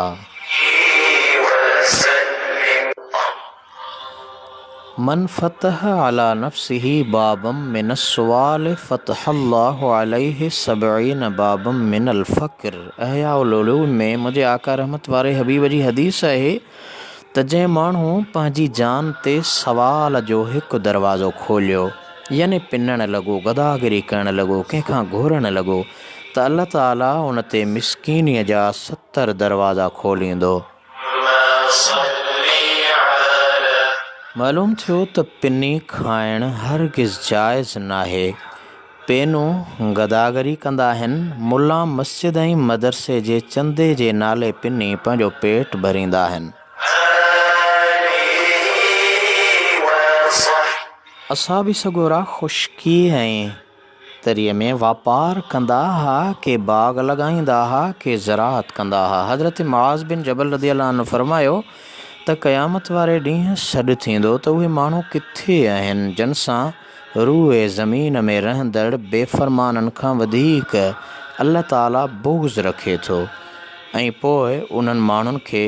मन फ़तह अला नफ्सिही बाबम मिनस सवाल फ़तहल्लाहु अलैहि सबईन बाबम मिनल फ़क्र। अहया उलूलूम में मुझे आका रहमत वारे हबीब जी हदीस है त जंहिं माण्हू पंहिंजी जान ते सवाल जो हिकु दरवाज़ो खोलियो, यानी पिनण लॻो, गदागिरी करण लॻो, कंहिंखां घुरण लॻो, त अल्लाह ताला उन ते मिसकीनीअ जा 70 दरवाज़ा खोलींदो। मालूम थियो त पिनी खाइणु हरगिज़ जाइज़ नाहे। पेनूं गदागरी कंदा आहिनि। मुल्ला मस्जिद ऐं मदरसे जे चंदे जे नाले पिनी पंहिंजो पेट भरींदा आहिनि। असां बि सगोरा ख़ुश्की ऐं तरीअ में वापार कंदा हुआ, के बाग़ लॻाईंदा हुआ, के ज़राअत कंदा हुआ। हज़रत मुआज़ बिन जबल रज़ियल्लाहु अन्हु फरमायो त क़यामत वारे ॾींहुं सॾु थींदो त उहे माण्हू किथे आहिनि जिन सां रूए ज़मीन में रहंदड़ बेफ़रमाननि खां वधीक अल्लाह ताला बुग़्ज़ रखे थो। ऐं पोइ उन्हनि माण्हुनि खे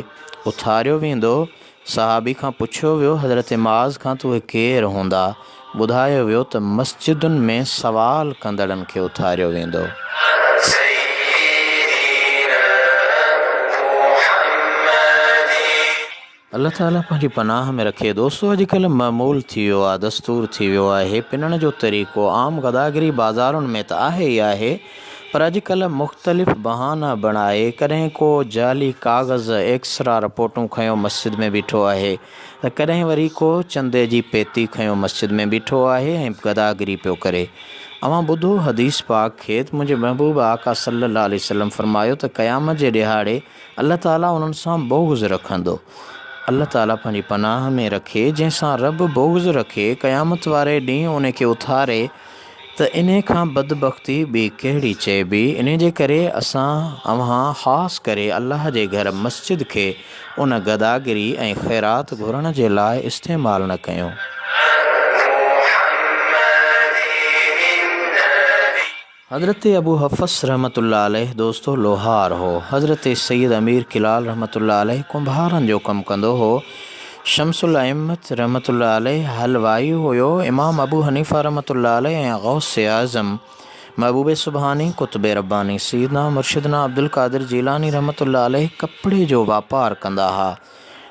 उथारियो वेंदो। सहाबी खां पुछियो वियो हज़रत मुआज़ खां त उहे केरु हूंदा? ॿुधायो वियो त मस्जिदुनि में सवाल कंदड़नि खे उथारियो वेंदो। अल्लाह ताला पंहिंजी पनाह में रखे। दोस्तों, अॼुकल्ह मामूल थी वियो आहे, दस्तूर थी वियो आहे पिनण जो तरीक़ो। आम गदागिरी बाज़ारुनि में त आहे ई आहे, पर अॼुकल्ह मुख़्तलिफ़ बहाना बणाए कॾहिं को जाली काग़ज़ एक्सरा रिपोर्टूं खयों मस्जिद में बीठो आहे, त कॾहिं वरी को चंदे जी पेती खयों मस्जिद में बीठो आहे ऐं गदागिरी पियो करे। अवां ॿुधो हदीस पाक खे त मुंहिंजे महबूब आका सल्लल्लाहु अलैहि वसल्लम फरमायो त क़यामत जे ॾिहाड़े अल्लाह ताला उन्हनि सां बुग़्ज़ रखंदो। अल्लाह ताला पंहिंजी पनाह में रखे। जंहिंसां रब बुग़्ज़ रखे क़यामत वारे ॾींहुं उन खे उथारे त इन खां बदबख़्ती ॿी कहिड़ी चइबी। इन जे करे असां अव्हां ख़ासि करे अल्लाह जे घर मस्जिद खे उन गदागिरी ऐं ख़ैरात घुरण जे लाइ इस्तेमालु न कयूं। हज़रत अबू हफ़्स रहमतुल्लाह अलैह दोस्तो लोहार हो। हज़रत सैयद अमीर किलाल रहमतुल्लाह अलैह कुंभारनि जो कमु कंदो हो। शमसुल अइम्मत रहमतुल्लाह अलैह हलवाई हुयो। इमाम अबू हनीफ़ा रहमतुल्लाह अलैह ऐं गौसे आज़म महबूब सुबहानी कुतुब रब्बानी सैयदना मुर्शिदना अब्दुल क़ादिर जीलानी रहमतुल्लाह अलैह कपिड़े जो वापार कंदा हुआ।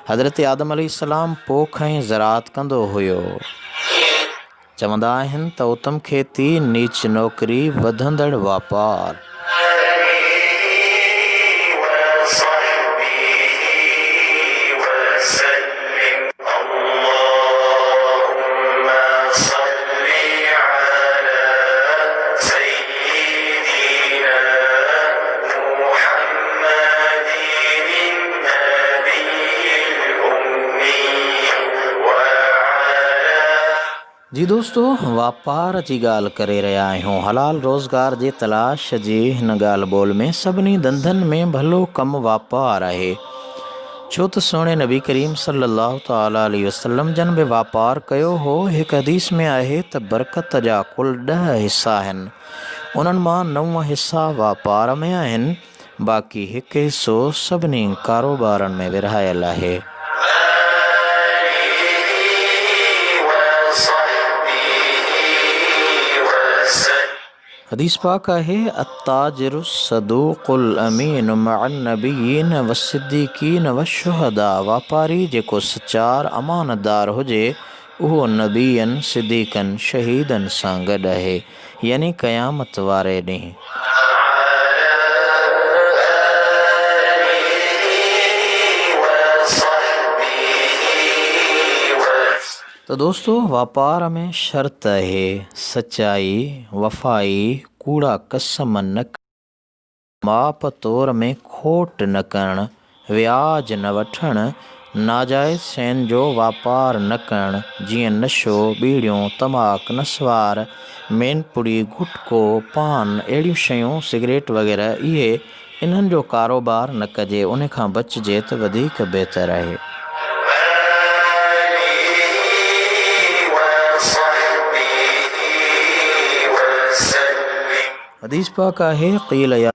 हज़रत आदम अलैहिस्सलाम पोख ऐं ज़राअत कंदो हुयो। चवंदा आहिनि त उत्तम खेती, नीच नौकरी, वधंदड़ वापार। जी दोस्तों, वापार जी ॻाल्हि करे रहिया आहियूं। हलाल रोज़गार जी तलाश जी हिन ॻाल्हि ॿोल में सभिनी धंधनि में भलो कमु वापार आहे। छो त सोणे नबी करीम सल्लल्लाहु ताला अलैहि वसल्लम जन बि वापार कयो हो। हिकु हदीस में आहे त बरकत जा कुल 10 हिसा आहिनि, उन्हनि मां 9 हिसा वापार में आहिनि, बाक़ी हिकु हिसो सभिनी कारोबारनि में विरहायल आहे। हदीस पाक आहे अत्ताजिरु सदूक़ुल अमीन मअन नबिय्यीन वस्सिद्दीक़ीन वशुहदा। वापारी जेको सचार अमानतदार हुजे उहो नबीयनि, सिद्दीक़नि, शहीदनि सां गॾु आहे, यानी क़यामत वारे ॾींहुं। तो दोस्तों, वापार में शर्त है सच्चाई, वफ़ाई, कूड़ा कसम न, माप तौर में खोट न करणु, व्याज न वठणु, नाजाइज़ शयुनि जो वापार न करणु, जीअं नशो, बीड़ियूं, तमाकु, नस्वार, मेनपुड़ी, गुटको, पान, अहिड़ियूं शयूं, सिगरेट वग़ैरह, इहे इन्हनि जो कारोबार न कजे। उन खां बचिजे त वधीक बहितर आहे। हदीस पाक आहे क़ील या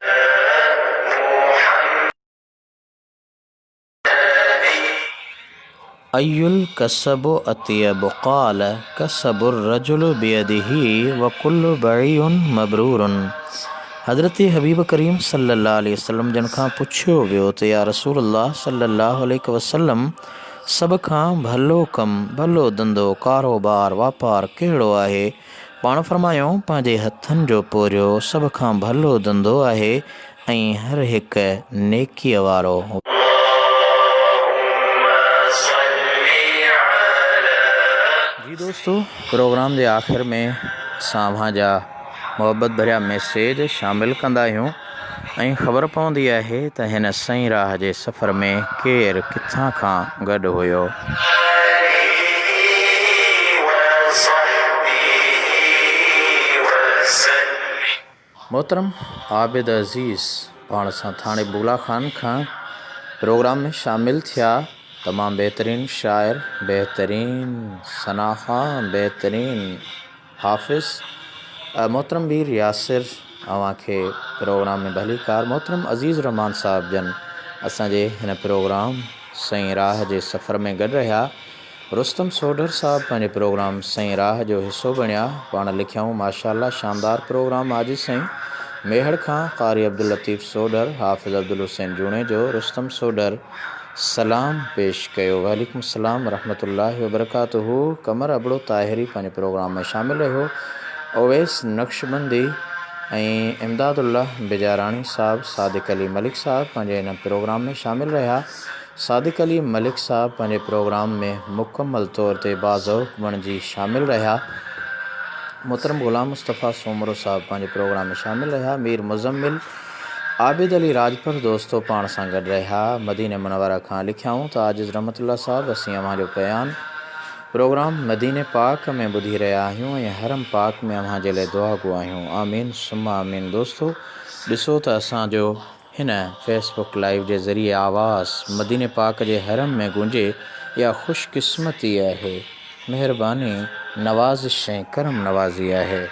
अयुल कसबु अतियब क़ाल कसबुर रजुल बियदिही व कुल्लु बईउन मबरूरुन। हज़रत हबीब करीम सल्लल्लाहु अलैहि वसल्लम जन खां पुछियो वियो त या रसूलल्लाह सल्लल्लाहु अलैहि वसल्लम सभ खां भलो कमु भलो धंधो कारोबार वापार कहिड़ो आहे? पाण फरमायो पंहिंजे हथनि जो पोरियो सभ खां भलो धंधो आहे ऐं हर हिकु नेकीअ वारो। जी दोस्तों, प्रोग्राम जे आख़िर में असां अव्हांजा मोहबत भरिया मैसेज शामिल कंदा आहियूं ऐं ख़बर पवंदी आहे त हिन सही राह जे सफ़र में केरु किथां खां गॾु हुयो। मोहतरम आबिद अज़ीज़ पाण सां थाणे बुला खान खां प्रोग्राम में शामिल थिया तमामु बहितरीन शाइर, बेहतरीन सनाहा, बेहतरीन हाफ़िज़ मोहतरम वीर यासिर अव्हांखे प्रोग्राम में भलीकार। मोहतरम अज़ीज़ रहमान साहब जन असांजे हिन प्रोग्राम सही राह जे सफ़र में गॾु रहिया। रुस्तम सोढर साहब पंहिंजे प्रोग्राम सही राह जो हिसो बणिया। पाण लिखियऊं माशाअल्लाह शानदार प्रोग्राम आज सही। मेहड़ खां क़ारी अब्दुल लतीफ़ सोढर, हाफ़िज़ अब्दुल हुसैन जूणे जो रुस्तम सोढर सलाम पेश कयो। वालेकुम सलाम रहमतुल्लाहि वबरकातुहू। कमर अबड़ो ताहिरी पंहिंजे प्रोग्राम में शामिल रहियो। ओवैस नक्शबंदी ऐं इमदादुल्लाह बिजाराणी साहब, सादिक अली मलिक साहब पंहिंजे हिन प्रोग्राम में शामिल रहिया। सादिक अली मलिक साहब पंहिंजे प्रोग्राम में मुकमल तौर ते बाज़ौक़ बणिजी शामिल रहिया। मोहतरम ग़ुलाम मुस्तफ़ा सोमरो साहब पंहिंजे प्रोग्राम में शामिल रहिया। मीर मुज़म्मिल आबिद अली राजपुर दोस्तो पाण सां गॾु रहिया। मदीने मुनव्वरा खां लिखियाऊं त आजिज़ रहमतुल्लाह साहब असीं अव्हांजो बयानु प्रोग्राम मदीने पाक में ॿुधी रहिया आहियूं ऐं हरम पाक में अव्हांजे लाइ दुआ गो आहियूं। आमीन सुम्मा आमीन। दोस्तो ॾिसो त असांजो हिन फेसबुक लाइव जे ज़रिए आवाज़ मदीने पाक जे हरम में गूंजे इहा ख़ुशकिस्मती आहे, महिरबानी, नवाज़िश ऐं करम नवाज़ी आहे।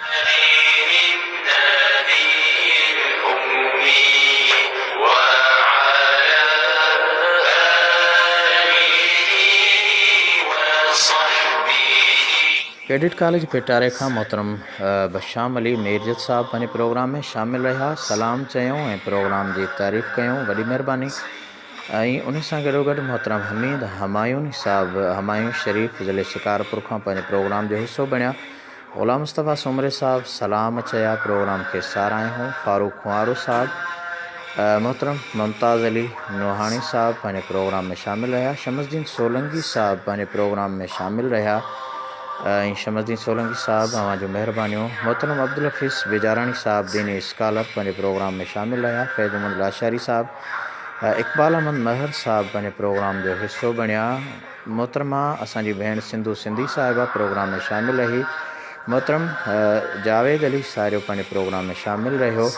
कैडेट कॉलेज पेटारे खां मोहतरम बशाम अली मेरजत साहब पंहिंजे प्रोग्राम में शामिल रहिया। सलाम चयूं ऐं प्रोग्राम जी तारीफ़ कयूं, वॾी महिरबानी। ऐं उन सां गॾोगॾु मोहतरम हमीद हमायूं साहब हमायूं शरीफ़ ज़िले शिकारपुर खां पंहिंजे प्रोग्राम जो हिसो बणिया। ग़ुलाम मुस्तफ़ा सोमरे साहब सलाम चया, प्रोग्राम खे साराहियूं। फारूक खुआरो साहब मोहतरम मुमताज़ अली नूहानी साहब पंहिंजे प्रोग्राम में शामिल रहिया। शमसुद्दीन सोलंकी साहब पंहिंजे प्रोग्राम में शामिल रहिया ऐं शमसुद्दीन सोलंकी साहब अव्हांजो महिरबानियूं। मोहतरम अब्दुल हफ़ीज़ बेजाराणी साहब दीनी स्कॉलर पंहिंजे प्रोग्राम में शामिल रहिया। फैज़ अहमद लाशारी साहब, इक़बाल अहमद महर साहब पंहिंजे प्रोग्राम जो हिसो बणिया। मोहतरमा असांजी भेण सिंधु सिंधी साहिबा प्रोग्राम में शामिल रही। मोहतरम जावेद अली साहिरो पंहिंजे प्रोग्राम में शामिल रहियो।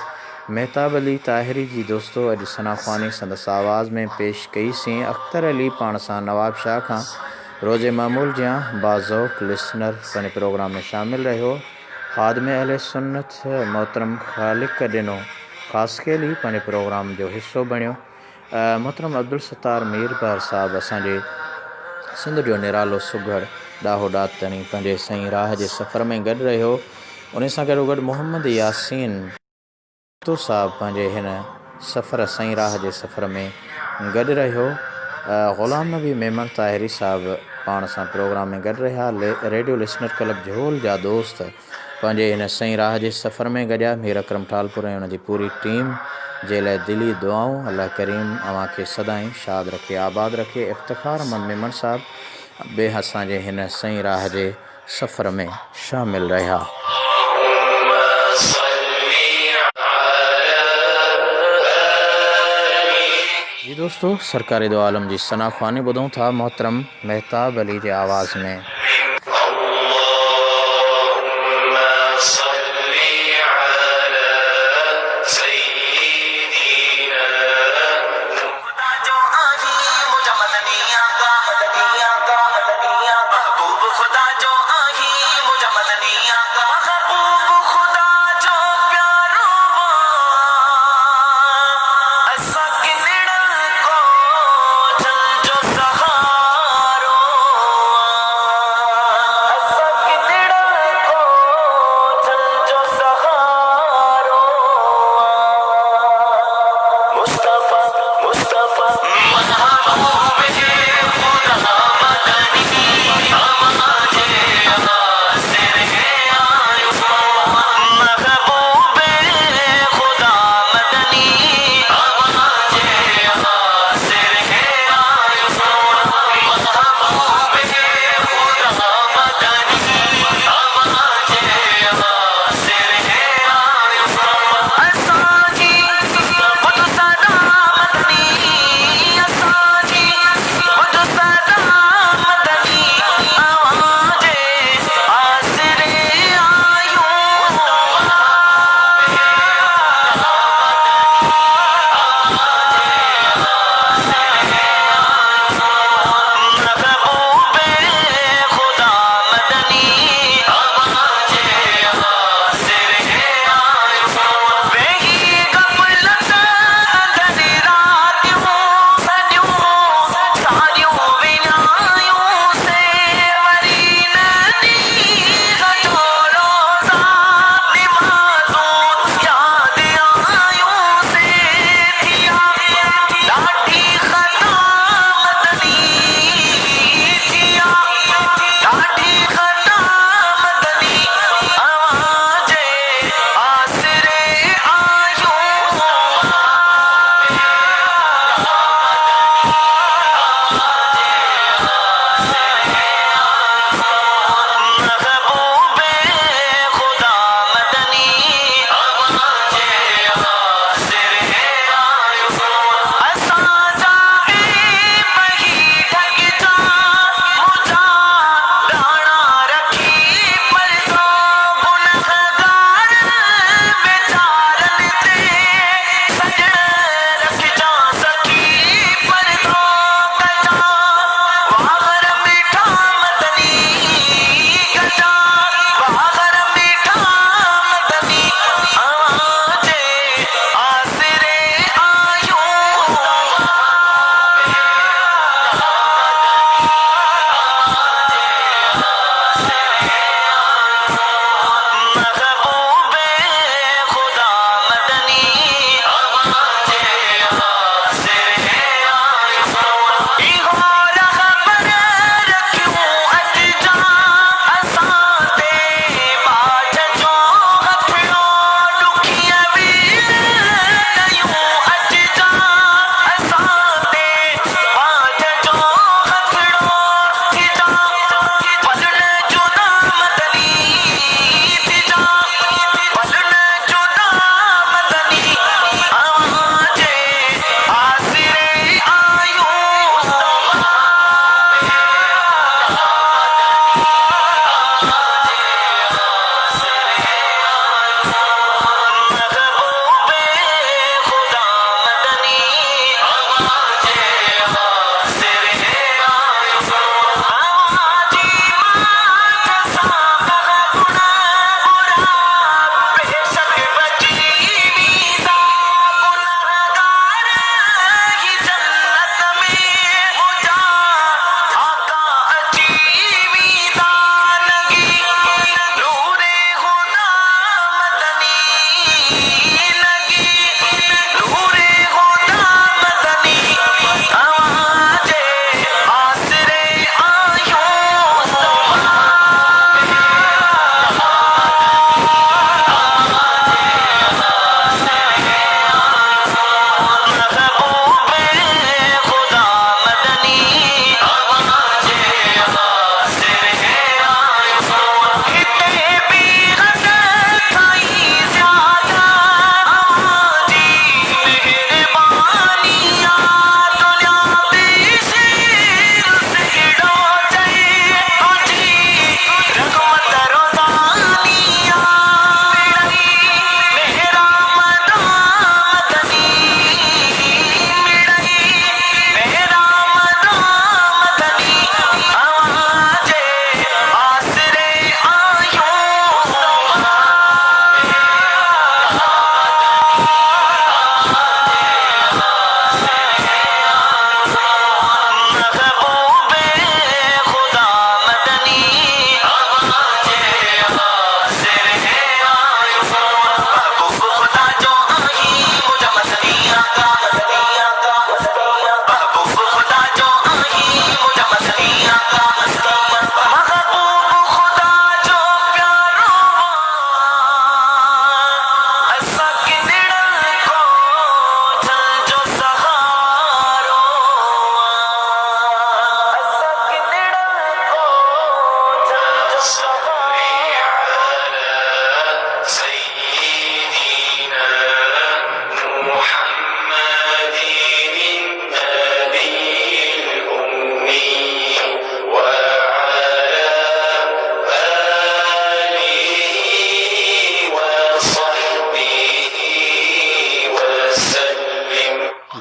महताब अली ताहिरी जी दोस्तो अॼु सना ख़्वानी संदसि आवाज़ में पेश कईसीं। अख़्तर अली पाण सां नवाब शाह खां रोज़े मामूल जियां बाज़ौक़ लिसनर पंहिंजे प्रोग्राम में शामिल रहियो। ख़ादिमे अहले सुन्नत मोहतरम ख़ालिक़ ॾिनो ख़ासकेली पंहिंजे प्रोग्राम जो हिसो बणियो। मोहतरम अब्दुल सत्तार मीरबार साहब असांजे सिंध जो निरालो सुघड़ ॾाहो ॾातणी पंहिंजे सही राह जे सफ़र में गॾु रहियो। उन सां गॾोगॾु मोहम्मद यासीन तो साहब पंहिंजे हिन सफ़र सही राह जे सफ़र में गॾु रहियो। ग़ुलाम नबी मेमन ताहिरी साहब पाण सां प्रोग्राम में गॾु रहिया। रेडियो लिसनर क्लब झोल जा दोस्त पंहिंजे हिन सही राह जे सफ़र में गॾिया। मीर अकरम ठालपुर ऐं उनजी पूरी टीम जे लाइ दिली दुआऊं। अल्लाह करीम अव्हांखे सदाईं शाद रखे, आबाद रखे। इफ़्तिख़ार अहमद मेमन साहब बे असांजे हिन सही राह जे सफ़र में शामिल रहिया। जी दोस्तों, सरकारी दो आलम जी सना ख़्वानी ॿुधूं था मोहतरम महताब अली जे आवाज़ में।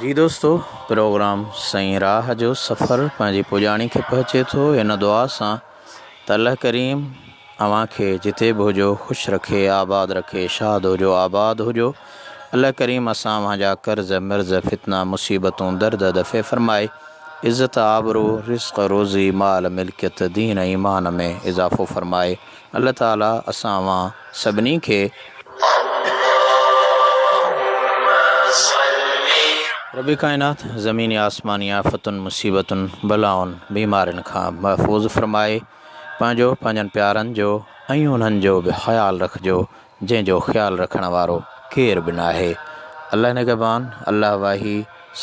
जी दोस्तों, प्रोग्राम सही राह जो सफ़र पंहिंजी पुॼाणी खे पहुचे थो इन दुआ सां त अल्लाह करीम अव्हां खे जिते बि हुजो ख़ुशि रखे, आबाद रखे, शाद हुजो, आबाद हुजो। अल्लाह करीम असां वहाँ कर्ज़ मिर्ज़ फितना मुसीबतूं दर्द दफ़े फ़रमाए, इज़्ज़त आबरू रिज़्क़ रोज़ी माल मिल्कियत दीन ईमान में इज़ाफ़ो फ़रमाए। अल्लाह ताला असां वहाँ सभिनी खे रबी कायनात ज़मीनी आसमानी आफ़तुनि मुसीबतुनि बलाउनि बीमारियुनि खां महफ़ूज़ फ़रमाए। पंहिंजनि प्यारनि जो ऐं उन्हनि जो बि ख़्यालु रखिजो जंहिंजो ख़्यालु रखण वारो केरु बि नाहे। अल्लाह निगहबान, अल्लाह वाही,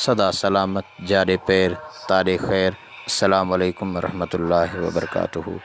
सदा सलामत, जाॾे पैर ताॾे ख़ैर। अस्सलामु अलैकुम वरहमतुल्लाहि वबरकातुहू।